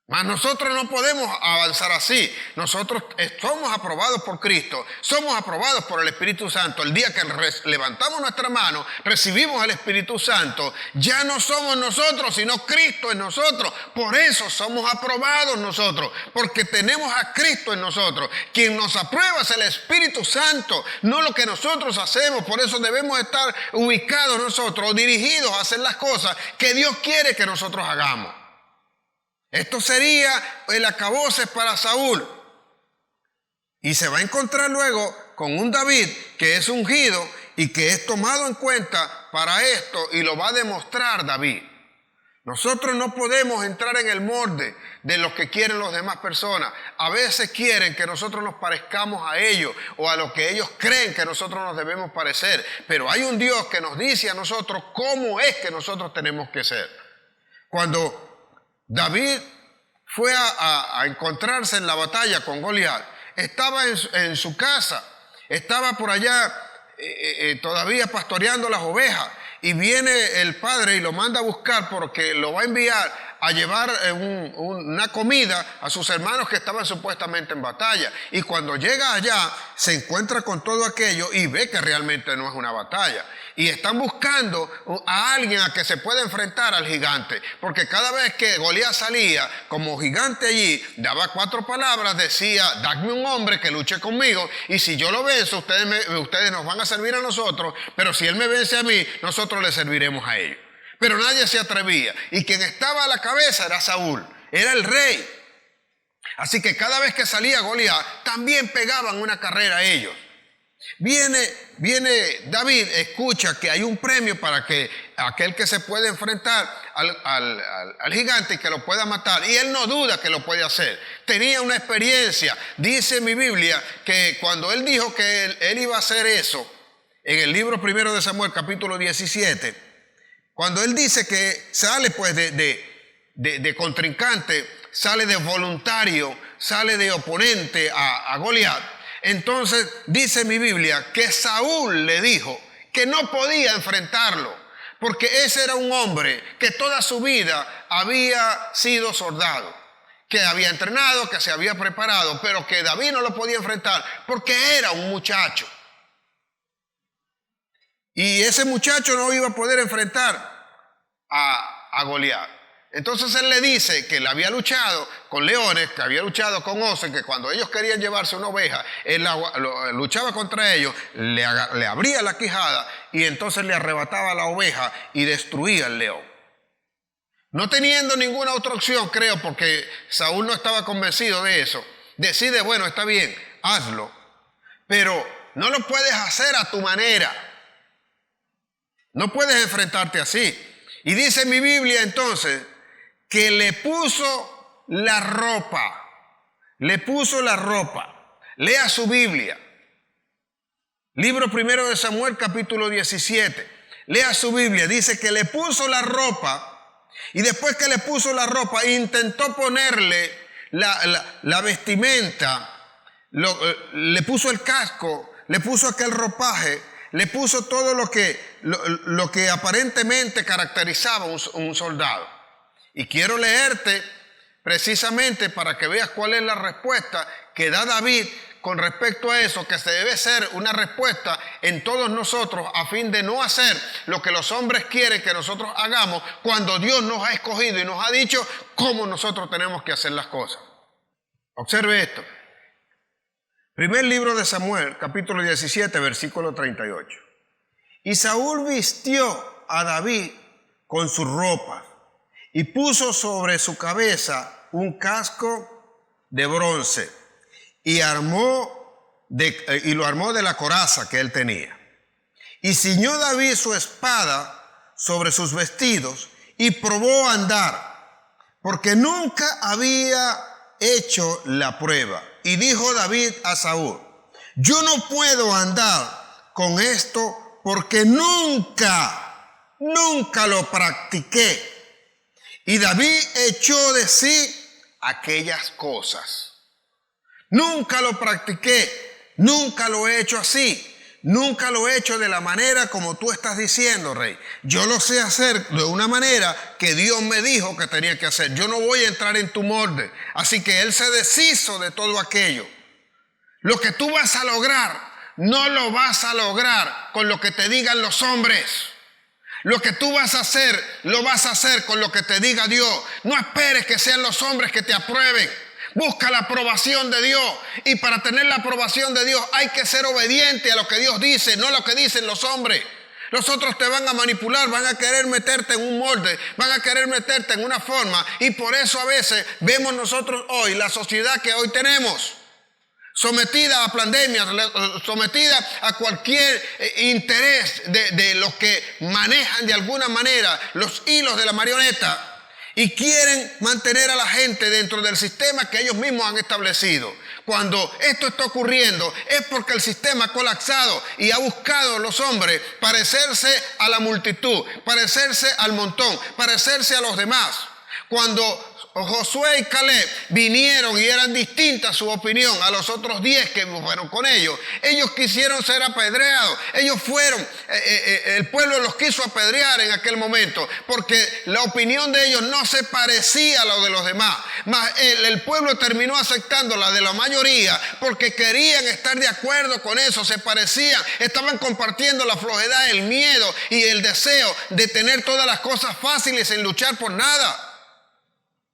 Mas nosotros no podemos avanzar así. Nosotros somos aprobados por Cristo, somos aprobados por el Espíritu Santo. El día que levantamos nuestra mano, recibimos el Espíritu Santo, ya no somos nosotros, sino Cristo en nosotros. Por eso somos aprobados nosotros, porque tenemos a Cristo en nosotros. Quien nos aprueba es el Espíritu Santo, no lo que nosotros hacemos. Por eso debemos estar ubicados nosotros, dirigidos a hacer las cosas que Dios quiere que nosotros hagamos. Esto sería el acabose para Saúl. Y se va a encontrar luego con un David que es ungido y que es tomado en cuenta para esto, y lo va a demostrar David. Nosotros no podemos entrar en el molde de lo que quieren las demás personas. A veces quieren que nosotros nos parezcamos a ellos o a lo que ellos creen que nosotros nos debemos parecer. Pero hay un Dios que nos dice a nosotros cómo es que nosotros tenemos que ser. Cuando David fue a encontrarse en la batalla con Goliat, estaba en su casa, estaba por allá todavía pastoreando las ovejas, y viene el padre y lo manda a buscar porque lo va a enviar a llevar una comida a sus hermanos que estaban supuestamente en batalla. Y cuando llega allá, se encuentra con todo aquello y ve que realmente no es una batalla. Y están buscando a alguien a que se pueda enfrentar al gigante. Porque cada vez que Goliat salía como gigante allí, daba 4 palabras, decía: dadme un hombre que luche conmigo, y si yo lo venzo, ustedes nos van a servir a nosotros, pero si él me vence a mí, nosotros le serviremos a ellos. Pero nadie se atrevía. Y quien estaba a la cabeza era Saúl, era el rey. Así que cada vez que salía Goliat, también pegaban una carrera a ellos. Viene David, escucha que hay un premio para que aquel que se puede enfrentar al gigante y que lo pueda matar. Y él no duda que lo puede hacer. Tenía una experiencia. Dice mi Biblia que cuando él dijo que él iba a hacer eso, en el libro primero de Samuel, capítulo 17, cuando él dice que sale pues de contrincante, sale de voluntario, sale de oponente a Goliat, entonces dice mi Biblia que Saúl le dijo que no podía enfrentarlo, porque ese era un hombre que toda su vida había sido soldado, que había entrenado, que se había preparado, pero que David no lo podía enfrentar porque era un muchacho. Y ese muchacho no iba a poder enfrentar a Goliat. Entonces él le dice que él había luchado con leones, que había luchado con osos, que cuando ellos querían llevarse una oveja, él luchaba contra ellos, le abría la quijada y entonces le arrebataba la oveja y destruía al león. No teniendo ninguna otra opción, creo, porque Saúl no estaba convencido de eso, decide: bueno, está bien, hazlo, pero no lo puedes hacer a tu manera. No puedes enfrentarte así. Y dice mi Biblia entonces que le puso la ropa. Le puso la ropa. Lea su Biblia. Libro primero de Samuel, capítulo 17. Lea su Biblia. Dice que le puso la ropa, y después que le puso la ropa, intentó ponerle la vestimenta, le puso el casco, le puso aquel ropaje, le puso todo lo que aparentemente caracterizaba un soldado. Y quiero leerte precisamente para que veas cuál es la respuesta que da David con respecto a eso, que se debe ser una respuesta en todos nosotros a fin de no hacer lo que los hombres quieren que nosotros hagamos cuando Dios nos ha escogido y nos ha dicho cómo nosotros tenemos que hacer las cosas. Observe esto. Primer libro de Samuel, capítulo 17, versículo 38. Y Saúl vistió a David con sus ropas y puso sobre su cabeza un casco de bronce y lo armó de la coraza que él tenía. Y ciñó David su espada sobre sus vestidos y probó a andar, porque nunca había hecho la prueba. Y dijo David a Saúl: yo no puedo andar con esto porque nunca lo practiqué. Y David echó de sí aquellas cosas. Nunca lo practiqué, nunca lo he hecho así. nunca lo he hecho de la manera como tú estás diciendo, rey. Yo lo sé hacer de una manera que Dios me dijo que tenía que hacer. Yo no voy a entrar en tu molde. Así que él se deshizo de todo aquello. Lo que tú vas a lograr, no lo vas a lograr con lo que te digan los hombres. Lo que tú vas a hacer, lo vas a hacer con lo que te diga Dios. No esperes que sean los hombres que te aprueben. Busca la aprobación de Dios. Y para tener la aprobación de Dios hay que ser obediente a lo que Dios dice, no a lo que dicen los hombres. Los otros te van a manipular, van a querer meterte en un molde, van a querer meterte en una forma. Y por eso a veces vemos nosotros hoy la sociedad que hoy tenemos, sometida a pandemias, sometida a cualquier interés de los que manejan de alguna manera los hilos de la marioneta y quieren mantener a la gente dentro del sistema que ellos mismos han establecido. Cuando esto está ocurriendo es porque el sistema ha colapsado y ha buscado a los hombres parecerse a la multitud, parecerse al montón, parecerse a los demás. Cuando Josué y Caleb vinieron y eran distintas su opinión a los otros 10 que fueron con ellos, ellos quisieron ser apedreados. Ellos fueron, el pueblo los quiso apedrear en aquel momento porque la opinión de ellos no se parecía a la de los demás. Mas el pueblo terminó aceptando la de la mayoría porque querían estar de acuerdo con eso, se parecían, estaban compartiendo la flojedad, el miedo y el deseo de tener todas las cosas fáciles sin luchar por nada.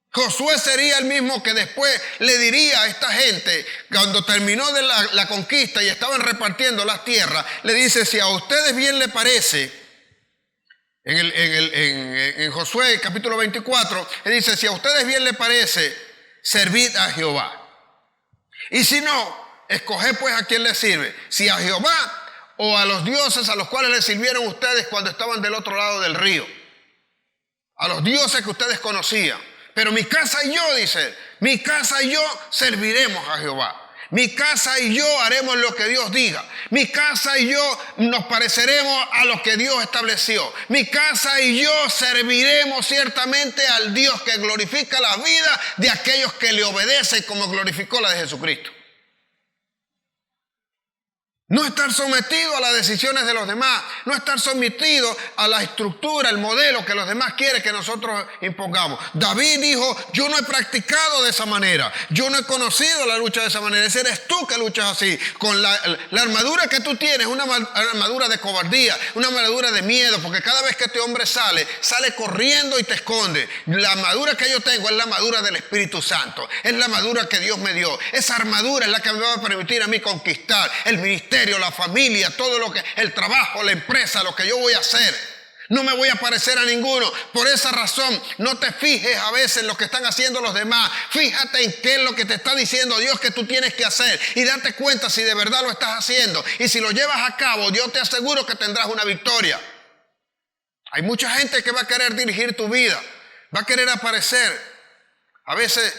Josué sería el mismo que después le diría a esta gente, cuando terminó de la conquista y estaban repartiendo las tierras, le dice: si a ustedes bien les parece, en Josué capítulo 24, le dice: si a ustedes bien les parece, servid a Jehová. Y si no, escoged pues a quién les sirve, si a Jehová o a los dioses a los cuales les sirvieron ustedes cuando estaban del otro lado del río, a los dioses que ustedes conocían. Pero mi casa y yo, dice, mi casa y yo serviremos a Jehová. Mi casa y yo haremos lo que Dios diga. Mi casa y yo nos pareceremos a lo que Dios estableció. Mi casa y yo serviremos ciertamente al Dios que glorifica la vida de aquellos que le obedecen, como glorificó la de Jesucristo. No estar sometido a las decisiones de los demás, no estar sometido a la estructura, el modelo que los demás quieren que nosotros impongamos. David dijo: yo no he practicado de esa manera, yo no he conocido la lucha de esa manera. Ese eres tú que luchas así, con la armadura que tú tienes, una armadura de cobardía, una armadura de miedo, porque cada vez que este hombre sale corriendo y te esconde. La armadura que yo tengo es la armadura del Espíritu Santo, es la armadura que Dios me dio. Esa armadura es la que me va a permitir a mí conquistar el ministerio, la familia, todo lo que, el trabajo, la empresa, lo que yo voy a hacer. No me voy a parecer a ninguno. Por esa razón, no te fijes a veces en lo que están haciendo los demás. Fíjate en qué es lo que te está diciendo Dios que tú tienes que hacer y date cuenta si de verdad lo estás haciendo. Y si lo llevas a cabo, yo te aseguro que tendrás una victoria. Hay mucha gente que va a querer dirigir tu vida, va a querer aparecer. A veces,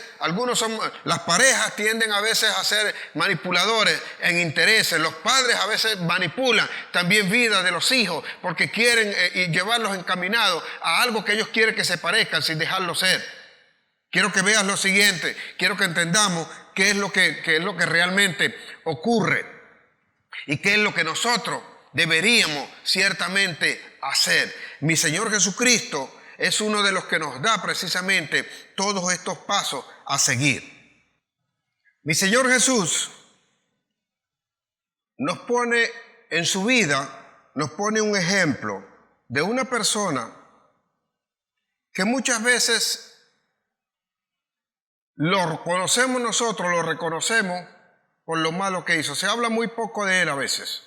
las parejas tienden a veces a ser manipuladores en intereses. Los padres a veces manipulan también vida de los hijos porque quieren llevarlos encaminados a algo que ellos quieren que se parezcan sin dejarlos ser. Quiero que veas lo siguiente, quiero que entendamos qué es lo que realmente ocurre y qué es lo que nosotros deberíamos ciertamente hacer. Mi Señor Jesucristo es uno de los que nos da precisamente todos estos pasos a seguir. Mi Señor Jesús nos pone en su vida, nos pone un ejemplo de una persona que muchas veces lo conocemos nosotros, lo reconocemos por lo malo que hizo. Se habla muy poco de él a veces,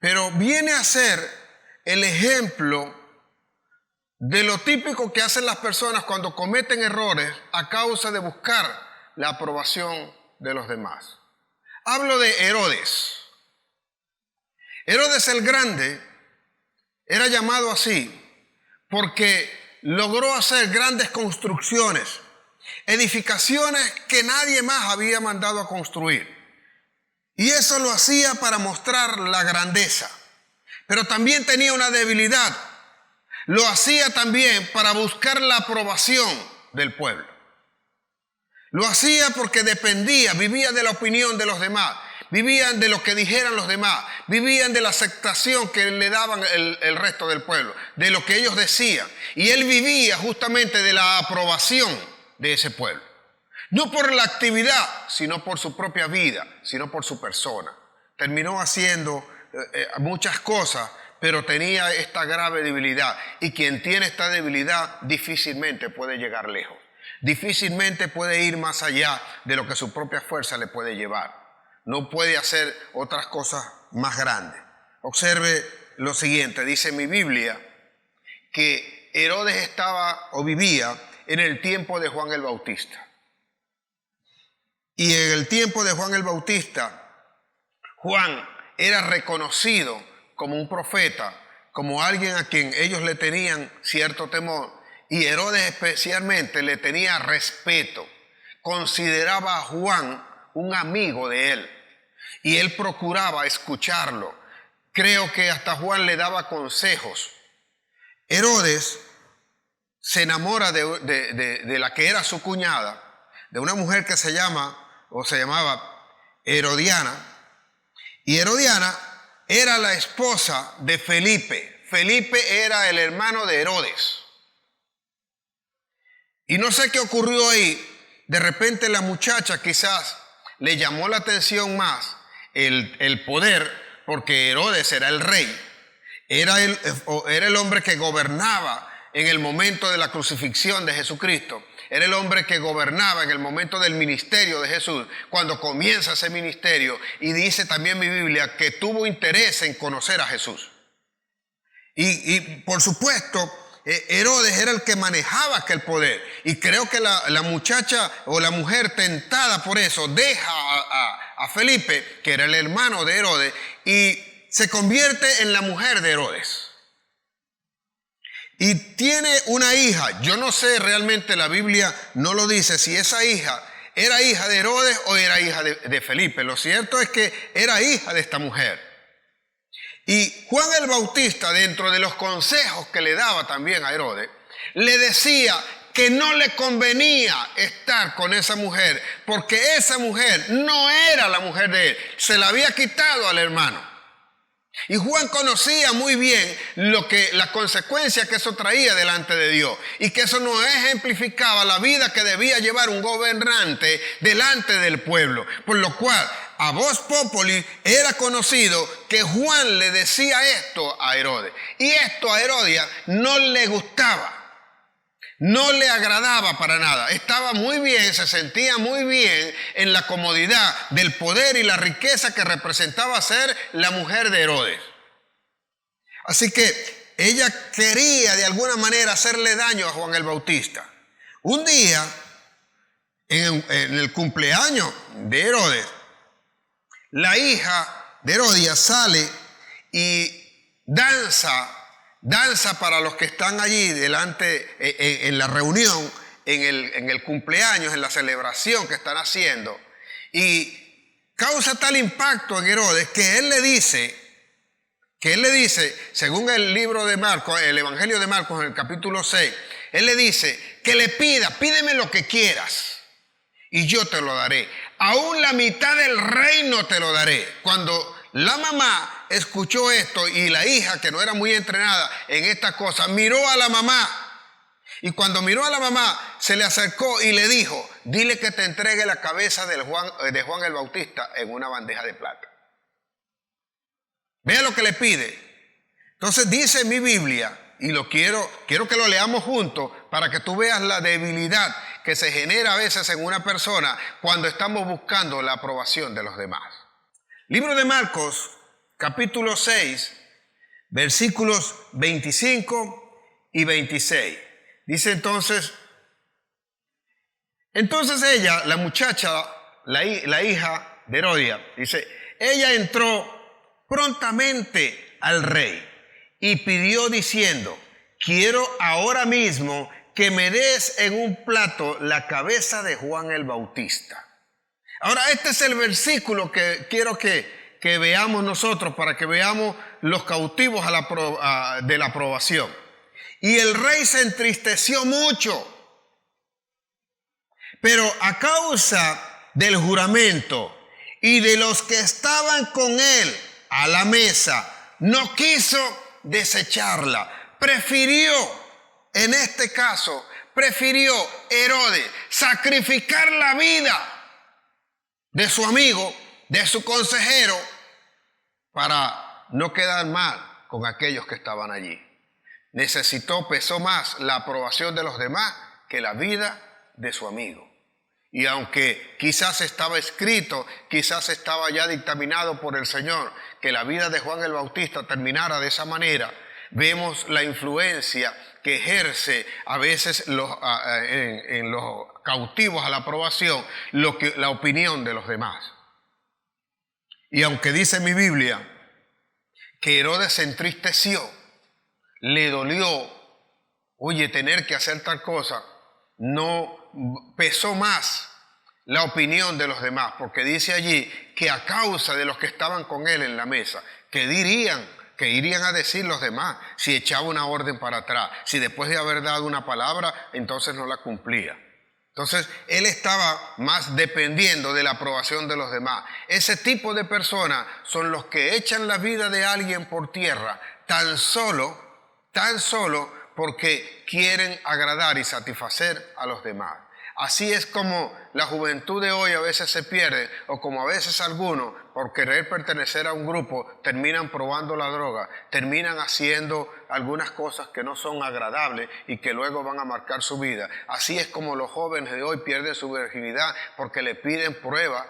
pero viene a ser el ejemplo de lo típico que hacen las personas cuando cometen errores a causa de buscar la aprobación de los demás. Hablo de Herodes. Herodes el Grande era llamado así porque logró hacer grandes construcciones, edificaciones que nadie más había mandado a construir. Y eso lo hacía para mostrar la grandeza. Pero también tenía una debilidad. Lo hacía también para buscar la aprobación del pueblo. Lo hacía porque dependía, vivía de la opinión de los demás. vivían de lo que dijeran los demás, vivían de la aceptación que le daban el resto del pueblo, de lo que ellos decían. Y él vivía justamente de la aprobación de ese pueblo. No por la actividad, sino por su propia vida, sino por su persona. Terminó haciendo muchas cosas, pero tenía esta grave debilidad. Y quien tiene esta debilidad difícilmente puede llegar lejos. Difícilmente puede ir más allá de lo que su propia fuerza le puede llevar. No puede hacer otras cosas más grandes. Observe lo siguiente, dice mi Biblia, que Herodes estaba o vivía en el tiempo de Juan el Bautista. Y en el tiempo de Juan el Bautista, Juan era reconocido como un profeta, como alguien a quien ellos le tenían cierto temor. Y Herodes especialmente le tenía respeto. Consideraba a Juan un amigo de él. Y él procuraba escucharlo. Creo que hasta Juan le daba consejos. Herodes se enamora de la que era su cuñada, de una mujer que se llamaba Herodiana. Y Herodiana era la esposa de Felipe. Felipe era el hermano de Herodes. Y no sé qué ocurrió ahí. De repente la muchacha quizás le llamó la atención más el poder, porque Herodes era el rey. Era el hombre que gobernaba en el momento de la crucifixión de Jesucristo. Era el hombre que gobernaba en el momento del ministerio de Jesús, cuando comienza ese ministerio. Y dice también mi Biblia que tuvo interés en conocer a Jesús. Y por supuesto, Herodes era el que manejaba aquel poder. Y creo que la muchacha o la mujer tentada por eso deja a Felipe, que era el hermano de Herodes, y se convierte en la mujer de Herodes. Y tiene una hija. Yo no sé, realmente la Biblia no lo dice, si esa hija era hija de Herodes o era hija de Felipe. Lo cierto es que era hija de esta mujer. Y Juan el Bautista, dentro de los consejos que le daba también a Herodes, le decía que no le convenía estar con esa mujer, porque esa mujer no era la mujer de él, se la había quitado al hermano. Y Juan conocía muy bien la consecuencia que eso traía delante de Dios, y que eso no ejemplificaba la vida que debía llevar un gobernante delante del pueblo. Por lo cual, a voz populi era conocido que Juan le decía esto a Herodes. Y esto a Herodia no le gustaba. No le agradaba para nada. Estaba muy bien, se sentía muy bien en la comodidad del poder y la riqueza que representaba ser la mujer de Herodes. Así que ella quería de alguna manera hacerle daño a Juan el Bautista. Un día, en el cumpleaños de Herodes, la hija de Herodia sale y danza para los que están allí delante en la reunión, en el cumpleaños, en la celebración que están haciendo. Y causa tal impacto en Herodes que él le dice, según el libro de Marcos, el Evangelio de Marcos en el capítulo 6, él le dice que le pídeme lo que quieras y yo te lo daré. Aún la mitad del reino te lo daré. Cuando la mamá escuchó esto y la hija, que no era muy entrenada en estas cosas, miró a la mamá. Y cuando miró a la mamá, se le acercó y le dijo, dile que te entregue la cabeza de Juan el Bautista en una bandeja de plata. Vea lo que le pide. Entonces dice mi Biblia, y quiero que lo leamos juntos para que tú veas la debilidad que se genera a veces en una persona cuando estamos buscando la aprobación de los demás. Libro de Marcos, capítulo 6, versículos 25 y 26. Dice entonces ella, la muchacha, la hija de Herodia, dice, ella entró prontamente al rey y pidió diciendo, quiero ahora mismo que me des en un plato la cabeza de Juan el Bautista. Ahora, este es el versículo que quiero que veamos nosotros para que veamos los cautivos de la aprobación. Y el rey se entristeció mucho, pero a causa del juramento y de los que estaban con él a la mesa, no quiso desecharla. En este caso, prefirió Herodes sacrificar la vida de su amigo, de su consejero, para no quedar mal con aquellos que estaban allí. Pesó más la aprobación de los demás que la vida de su amigo. Y aunque quizás estaba escrito, quizás estaba ya dictaminado por el Señor que la vida de Juan el Bautista terminara de esa manera, vemos la influencia que ejerce a veces en los cautivos a la aprobación la opinión de los demás. Y aunque dice mi Biblia que Herodes se entristeció, le dolió, tener que hacer tal cosa, no pesó más la opinión de los demás, porque dice allí que a causa de los que estaban con él en la mesa, que irían a decir los demás si echaba una orden para atrás, si después de haber dado una palabra, entonces no la cumplía. Entonces, él estaba más dependiendo de la aprobación de los demás. Ese tipo de personas son los que echan la vida de alguien por tierra, tan solo porque quieren agradar y satisfacer a los demás. Así es como la juventud de hoy a veces se pierde, o como a veces algunos, por querer pertenecer a un grupo, terminan probando la droga, terminan haciendo algunas cosas que no son agradables y que luego van a marcar su vida. Así es como los jóvenes de hoy pierden su virginidad porque le piden pruebas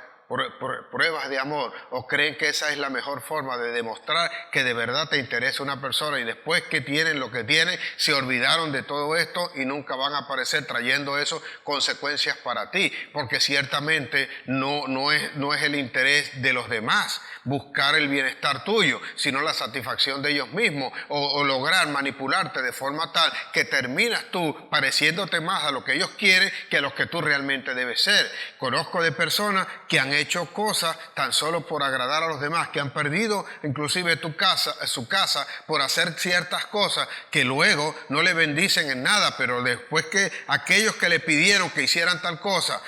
de amor, o creen que esa es la mejor forma de demostrar que de verdad te interesa una persona, y después que tienen lo que tienen, se olvidaron de todo esto y nunca van a aparecer trayendo eso consecuencias para ti, porque ciertamente no es el interés de los demás buscar el bienestar tuyo, sino la satisfacción de ellos mismos, o lograr manipularte de forma tal que terminas tú pareciéndote más a lo que ellos quieren que a lo que tú realmente debes ser. Conozco de personas que han hecho cosas tan solo por agradar a los demás, que han perdido inclusive su casa por hacer ciertas cosas que luego no le bendicen en nada, pero después que aquellos que le pidieron que hicieran tal cosa,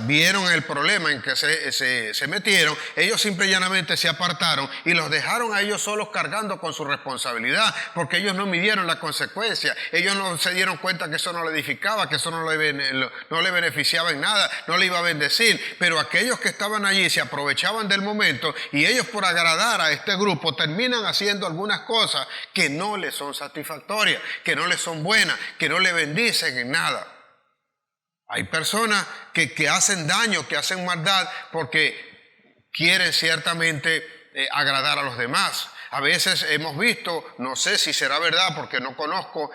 vieron el problema en que se metieron, ellos simple y llanamente se apartaron y los dejaron a ellos solos cargando con su responsabilidad, porque ellos no midieron la consecuencia, ellos no se dieron cuenta que eso no le edificaba, que eso no le beneficiaba en nada, no le iba a bendecir. Pero aquellos que estaban allí se aprovechaban del momento, y ellos, por agradar a este grupo, terminan haciendo algunas cosas que no les son satisfactorias, que no les son buenas, que no le bendicen en nada. Hay personas que hacen daño, que hacen maldad porque quieren ciertamente agradar a los demás. A veces hemos visto, no sé si será verdad porque no conozco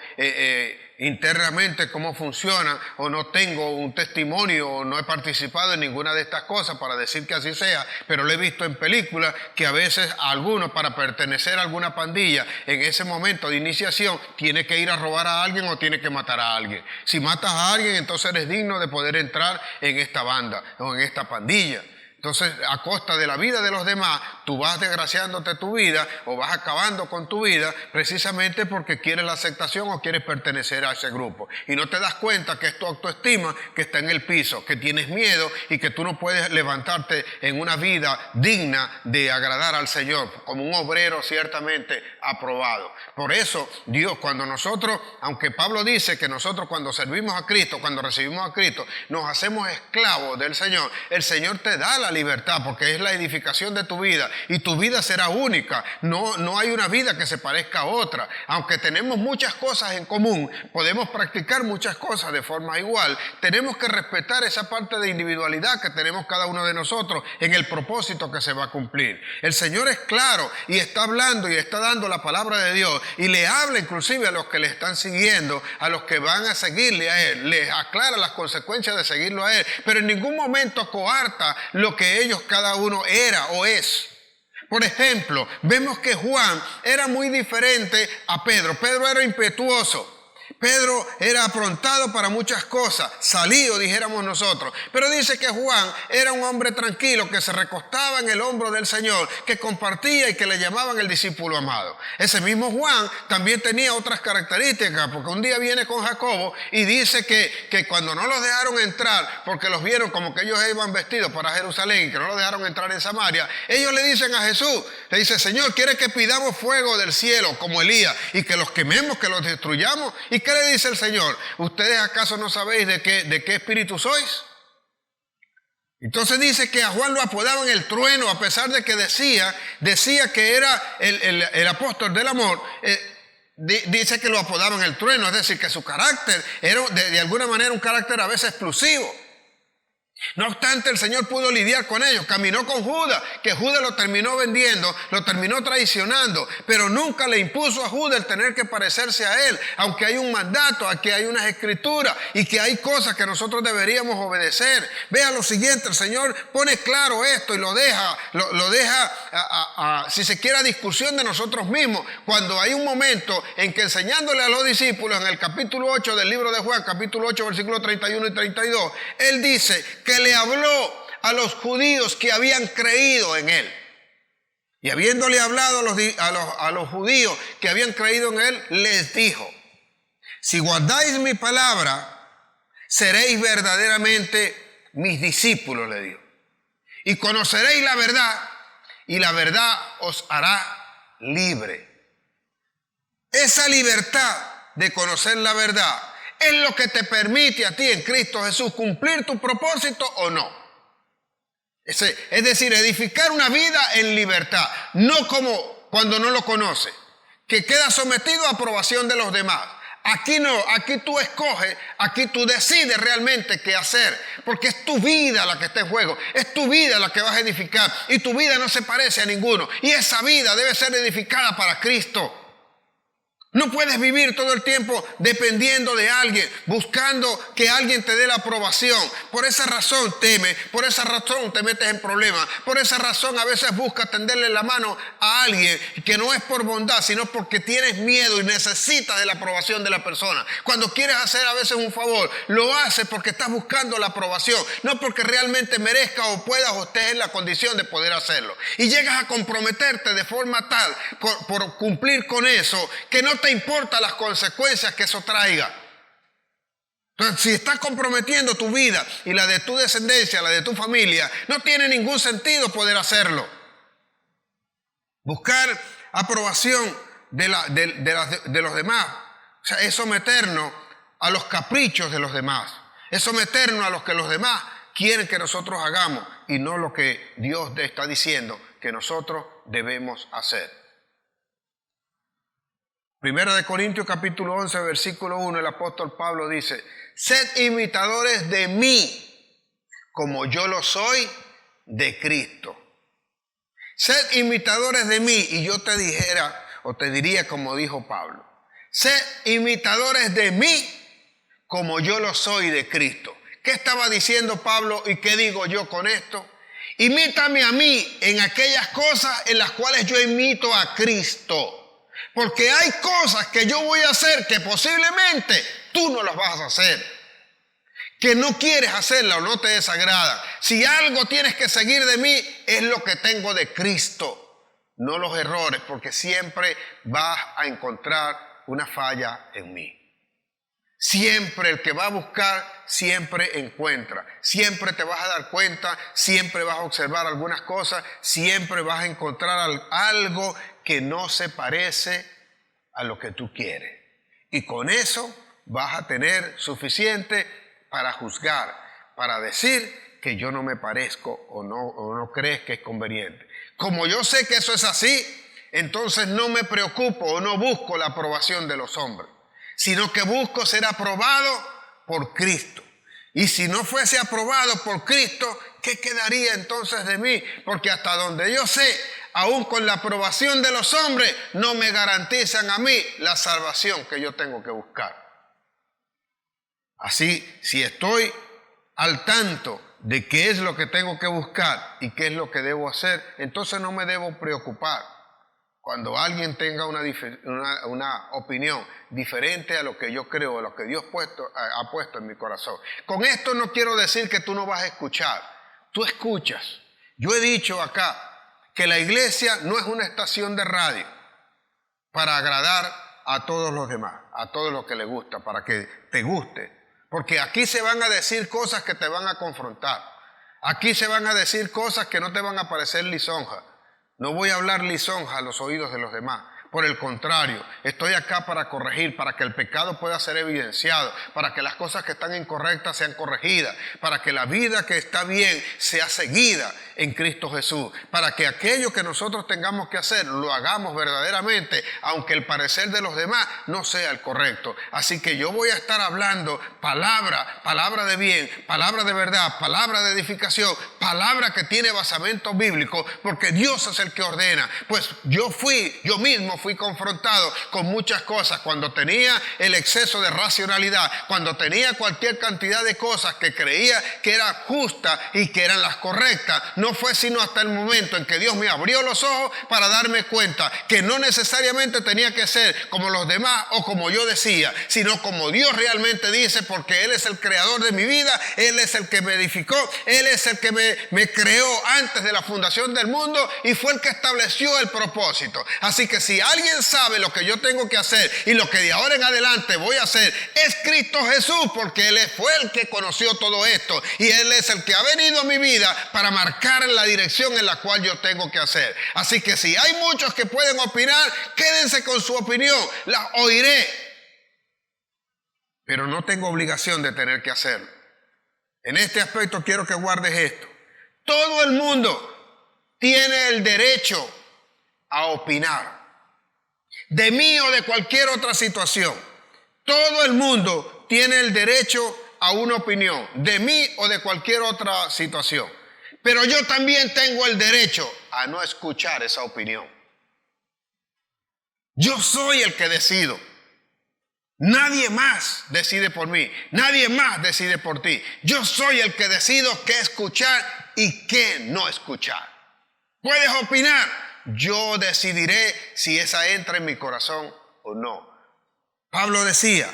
internamente cómo funciona, o no tengo un testimonio, o no he participado en ninguna de estas cosas para decir que así sea, pero lo he visto en películas, que a veces algunos, para pertenecer a alguna pandilla, en ese momento de iniciación, tiene que ir a robar a alguien o tiene que matar a alguien. Si matas a alguien, entonces eres digno de poder entrar en esta banda o en esta pandilla. Entonces, a costa de la vida de los demás, tú vas desgraciándote tu vida o vas acabando con tu vida precisamente porque quieres la aceptación o quieres pertenecer a ese grupo. Y no te das cuenta que es tu autoestima que está en el piso, que tienes miedo y que tú no puedes levantarte en una vida digna de agradar al Señor, como un obrero ciertamente aprobado. Por eso, Dios, cuando nosotros, aunque Pablo dice que nosotros cuando servimos a Cristo, cuando recibimos a Cristo, nos hacemos esclavos del Señor, el Señor te da la libertad, porque es la edificación de tu vida, y tu vida será única. No hay una vida que se parezca a otra. Aunque tenemos muchas cosas en común, podemos practicar muchas cosas de forma igual, tenemos que respetar esa parte de individualidad que tenemos cada uno de nosotros en el propósito que se va a cumplir. El Señor es claro y está hablando y está dando la palabra de Dios, y le habla inclusive a los que le están siguiendo, a los que van a seguirle a Él, les aclara las consecuencias de seguirlo a Él, pero en ningún momento coarta lo que ellos cada uno era o es. Por ejemplo, vemos que Juan era muy diferente a Pedro. Pedro era impetuoso. Pedro era aprontado para muchas cosas, salido, dijéramos nosotros. Pero dice que Juan era un hombre tranquilo, que se recostaba en el hombro del Señor, que compartía y que le llamaban el discípulo amado. Ese mismo Juan también tenía otras características, porque un día viene con Jacobo y dice que cuando no los dejaron entrar, porque los vieron como que ellos iban vestidos para Jerusalén y que no los dejaron entrar en Samaria, ellos le dicen a Jesús, le dice: Señor, ¿quiere que pidamos fuego del cielo como Elías y que los quememos, que los destruyamos? ¿Y qué le dice el Señor? ¿Ustedes acaso no sabéis de qué espíritu sois? Entonces dice que a Juan lo apodaban el trueno, a pesar de que decía que era el apóstol del amor. Dice que lo apodaban el trueno, es decir, que su carácter era de alguna manera un carácter a veces explosivo. No obstante, el Señor pudo lidiar con ellos. Caminó con Judas, que Judas lo terminó vendiendo, lo terminó traicionando, pero nunca le impuso a Judas el tener que parecerse a él, aunque hay un mandato, aquí hay unas escrituras y que hay cosas que nosotros deberíamos obedecer. Vea lo siguiente, el Señor pone claro esto y lo deja si se quiere, a discusión de nosotros mismos, cuando hay un momento en que, enseñándole a los discípulos en el capítulo 8 del libro de Juan, capítulo 8, versículos 31 y 32, Él dice que le habló a los judíos que habían creído en Él. Y habiéndole hablado a los judíos que habían creído en Él, les dijo: si guardáis mi palabra, seréis verdaderamente mis discípulos, le dijo. Y conoceréis la verdad, y la verdad os hará libre. Esa libertad de conocer la verdad es lo que te permite a ti en Cristo Jesús cumplir tu propósito o no. Es decir, edificar una vida en libertad, no como cuando no lo conoce, que queda sometido a aprobación de los demás. Aquí no, aquí tú escoges, aquí tú decides realmente qué hacer, porque es tu vida la que está en juego, es tu vida la que vas a edificar, y tu vida no se parece a ninguno, y esa vida debe ser edificada para Cristo. No puedes vivir todo el tiempo dependiendo de alguien, buscando que alguien te dé la aprobación. Por esa razón temes, por esa razón te metes en problemas, por esa razón a veces buscas tenderle la mano a alguien que no es por bondad, sino porque tienes miedo y necesitas de la aprobación de la persona. Cuando quieres hacer a veces un favor, lo haces porque estás buscando la aprobación, no porque realmente merezcas o puedas o estés en la condición de poder hacerlo. Y llegas a comprometerte de forma tal por cumplir con eso, que no te importa las consecuencias que eso traiga. Entonces, si estás comprometiendo tu vida y la de tu descendencia, la de tu familia, no tiene ningún sentido poder hacerlo. Buscar aprobación de los demás, o sea, es someternos a los caprichos de los demás, es someternos a lo que los demás quieren que nosotros hagamos y no lo que Dios está diciendo que nosotros debemos hacer. Primera de Corintios capítulo 11, versículo 1, el apóstol Pablo dice: sed imitadores de mí, como yo lo soy de Cristo. Sed imitadores de mí, y yo te dijera, o te diría como dijo Pablo: sed imitadores de mí, como yo lo soy de Cristo. ¿Qué estaba diciendo Pablo y qué digo yo con esto? Imítame a mí en aquellas cosas en las cuales yo imito a Cristo. Porque hay cosas que yo voy a hacer que posiblemente tú no las vas a hacer, que no quieres hacerla o no te desagrada. Si algo tienes que seguir de mí, es lo que tengo de Cristo, no los errores, porque siempre vas a encontrar una falla en mí. Siempre el que va a buscar, siempre encuentra. Siempre te vas a dar cuenta, siempre vas a observar algunas cosas, siempre vas a encontrar algo que no se parece a lo que tú quieres. Y con eso vas a tener suficiente para juzgar, para decir que yo no me parezco o no crees que es conveniente. Como yo sé que eso es así, entonces no me preocupo o no busco la aprobación de los hombres, sino que busco ser aprobado por Cristo. Y si no fuese aprobado por Cristo, ¿qué quedaría entonces de mí? Porque hasta donde yo sé, aún con la aprobación de los hombres, no me garantizan a mí la salvación que yo tengo que buscar. Así, si estoy al tanto de qué es lo que tengo que buscar y qué es lo que debo hacer, entonces no me debo preocupar cuando alguien tenga una opinión diferente a lo que yo creo, a lo que Dios ha puesto en mi corazón. Con esto no quiero decir que tú no vas a escuchar. Tú escuchas. Yo he dicho acá que la iglesia no es una estación de radio para agradar a todos los demás, a todos los que les gusta, para que te guste. Porque aquí se van a decir cosas que te van a confrontar. Aquí se van a decir cosas que no te van a parecer lisonjas. No voy a hablar lisonjas a los oídos de los demás. Por el contrario, estoy acá para corregir, para que el pecado pueda ser evidenciado, para que las cosas que están incorrectas sean corregidas, para que la vida que está bien sea seguida en Cristo Jesús, para que aquello que nosotros tengamos que hacer lo hagamos verdaderamente, aunque el parecer de los demás no sea el correcto. Así que yo voy a estar hablando palabra de bien, palabra de verdad, palabra de edificación, palabra que tiene basamento bíblico, porque Dios es el que ordena. Pues yo mismo fui confrontado con muchas cosas cuando tenía el exceso de racionalidad, cuando tenía cualquier cantidad de cosas que creía que eran justas y que eran las correctas. No fue sino hasta el momento en que Dios me abrió los ojos para darme cuenta que no necesariamente tenía que ser como los demás o como yo decía, sino como Dios realmente dice, porque Él es el creador de mi vida, Él es el que me edificó, Él es el que me creó antes de la fundación del mundo y fue el que estableció el propósito. Así que si alguien sabe lo que yo tengo que hacer y lo que de ahora en adelante voy a hacer, es Cristo Jesús, porque Él fue el que conoció todo esto y Él es el que ha venido a mi vida para marcar la dirección en la cual yo tengo que hacer. Así que si hay muchos que pueden opinar, quédense con su opinión, la oiré, pero no tengo obligación de tener que hacerlo. En este aspecto quiero que guardes esto. Todo el mundo tiene el derecho a opinar de mí o de cualquier otra situación. Todo el mundo tiene el derecho a una opinión de mí o de cualquier otra situación. Pero yo también tengo el derecho a no escuchar esa opinión. Yo soy el que decido. Nadie más decide por mí. Nadie más decide por ti. Yo soy el que decido qué escuchar y qué no escuchar. Puedes opinar. Yo decidiré si esa entra en mi corazón o no. Pablo decía,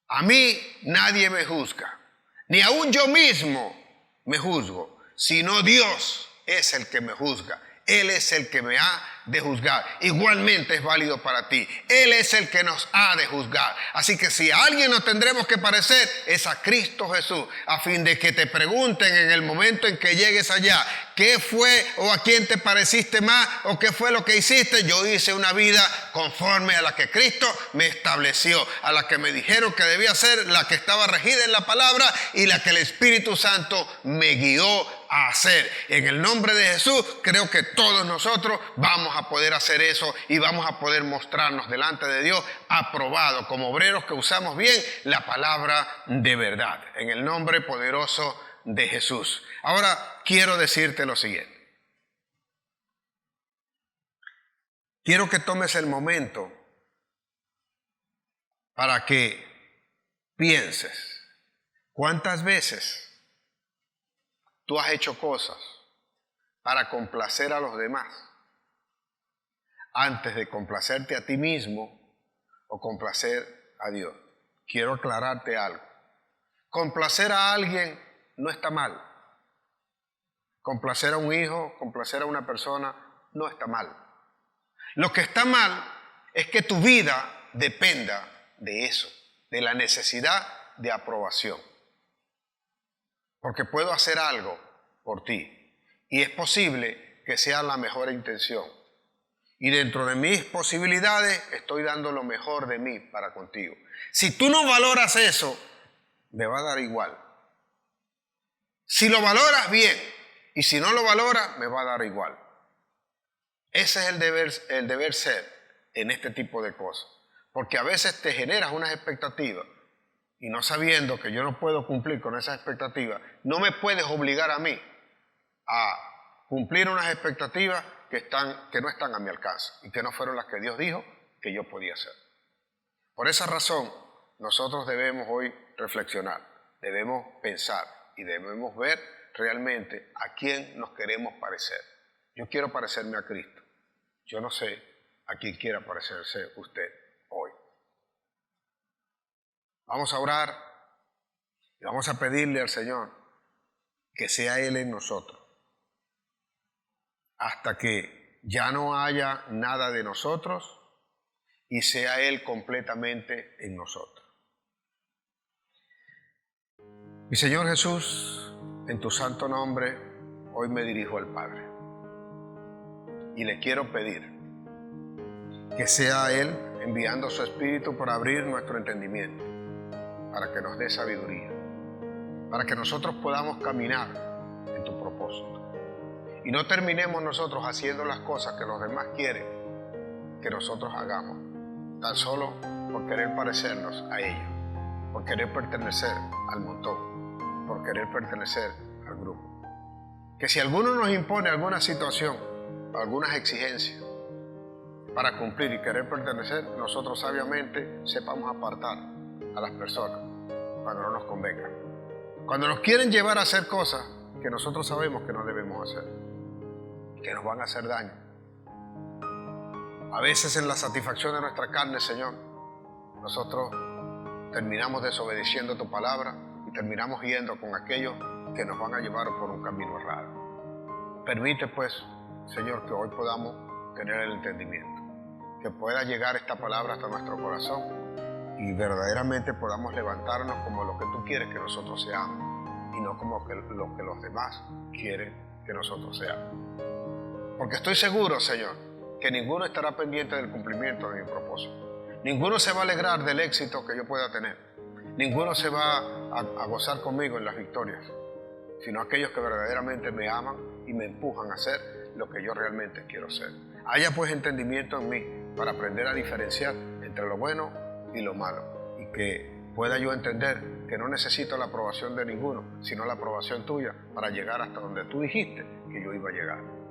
a mí nadie me juzga, ni aun yo mismo me juzgo, sino Dios es el que me juzga. Él es el que me ha de juzgar. Igualmente es válido para ti. Él es el que nos ha de juzgar. Así que si a alguien nos tendremos que parecer, es a Cristo Jesús, a fin de que te pregunten en el momento en que llegues allá, ¿qué fue o a quién te pareciste más o qué fue lo que hiciste? Yo hice una vida conforme a la que Cristo me estableció, a la que me dijeron que debía ser, la que estaba regida en la palabra y la que el Espíritu Santo me guió a hacer. En el nombre de Jesús, creo que todos nosotros vamos a poder hacer eso y vamos a poder mostrarnos delante de Dios aprobados como obreros que usamos bien la palabra de verdad. En el nombre poderoso de Jesús. Ahora quiero decirte lo siguiente. Quiero que tomes el momento para que pienses cuántas veces tú has hecho cosas para complacer a los demás antes de complacerte a ti mismo o complacer a Dios. Quiero aclararte algo. Complacer a alguien no está mal. Complacer a un hijo, complacer a una persona no está mal. Lo que está mal es que tu vida dependa de eso, de la necesidad de aprobación. Porque puedo hacer algo por ti y es posible que sea la mejor intención. Y dentro de mis posibilidades estoy dando lo mejor de mí para contigo. Si tú no valoras eso, me va a dar igual. Si lo valoras, bien. Y si no lo valoras, me va a dar igual. Ese es el deber ser en este tipo de cosas. Porque a veces te generas unas expectativas y no sabiendo que yo no puedo cumplir con esas expectativas, no me puedes obligar a mí a cumplir unas expectativas que no están a mi alcance y que no fueron las que Dios dijo que yo podía hacer. Por esa razón, nosotros debemos hoy reflexionar, debemos pensar y debemos ver realmente a quién nos queremos parecer. Yo quiero parecerme a Cristo. Yo no sé a quién quiera parecerse usted hoy. Vamos a orar y vamos a pedirle al Señor que sea Él en nosotros, hasta que ya no haya nada de nosotros y sea Él completamente en nosotros. Mi Señor Jesús, en tu santo nombre, hoy me dirijo al Padre y le quiero pedir que sea Él enviando su Espíritu para abrir nuestro entendimiento, para que nos dé sabiduría, para que nosotros podamos caminar en tu propósito y no terminemos nosotros haciendo las cosas que los demás quieren que nosotros hagamos, tan solo por querer parecernos a ellos, por querer pertenecer al montón, por querer pertenecer al grupo. Que si alguno nos impone alguna situación, algunas exigencias para cumplir y querer pertenecer, nosotros sabiamente sepamos apartar a las personas cuando no nos convenga. Cuando nos quieren llevar a hacer cosas que nosotros sabemos que no debemos hacer, que nos van a hacer daño. A veces en la satisfacción de nuestra carne, Señor, nosotros terminamos desobedeciendo tu palabra y terminamos yendo con aquellos que nos van a llevar por un camino errado. Permite pues, Señor, que hoy podamos tener el entendimiento, que pueda llegar esta palabra hasta nuestro corazón y verdaderamente podamos levantarnos como lo que tú quieres que nosotros seamos y no como lo que los demás quieren que nosotros seamos. Porque estoy seguro, Señor, que ninguno estará pendiente del cumplimiento de mi propósito. Ninguno se va a alegrar del éxito que yo pueda tener. Ninguno se va a gozar conmigo en las victorias, sino aquellos que verdaderamente me aman y me empujan a hacer lo que yo realmente quiero ser. Haya pues entendimiento en mí para aprender a diferenciar entre lo bueno y lo malo, y que pueda yo entender que no necesito la aprobación de ninguno, sino la aprobación tuya para llegar hasta donde tú dijiste que yo iba a llegar.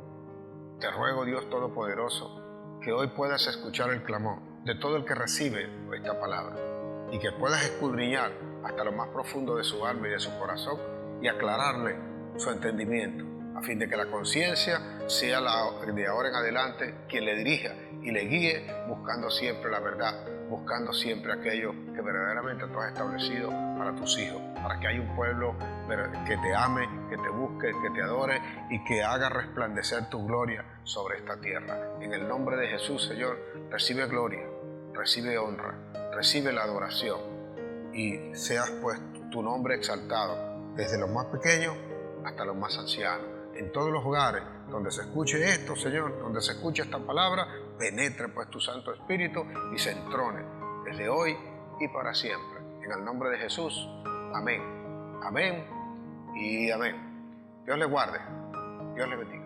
Te ruego, Dios Todopoderoso, que hoy puedas escuchar el clamor de todo el que recibe esta palabra y que puedas escudriñar hasta lo más profundo de su alma y de su corazón y aclararle su entendimiento, a fin de que la conciencia sea de ahora en adelante quien le dirija y le guíe, buscando siempre la verdad, buscando siempre aquello que verdaderamente tú has establecido para tus hijos, para que haya un pueblo que te ame, que te busque, que te adore y que haga resplandecer tu gloria sobre esta tierra. En el nombre de Jesús, Señor, recibe gloria, recibe honra, recibe la adoración y seas pues tu nombre exaltado desde los más pequeños hasta los más ancianos. En todos los hogares donde se escuche esto, Señor, donde se escuche esta palabra, penetre pues tu Santo Espíritu y se entrone desde hoy y para siempre. En el nombre de Jesús, amén, amén y amén. Dios le guarde, Dios le bendiga.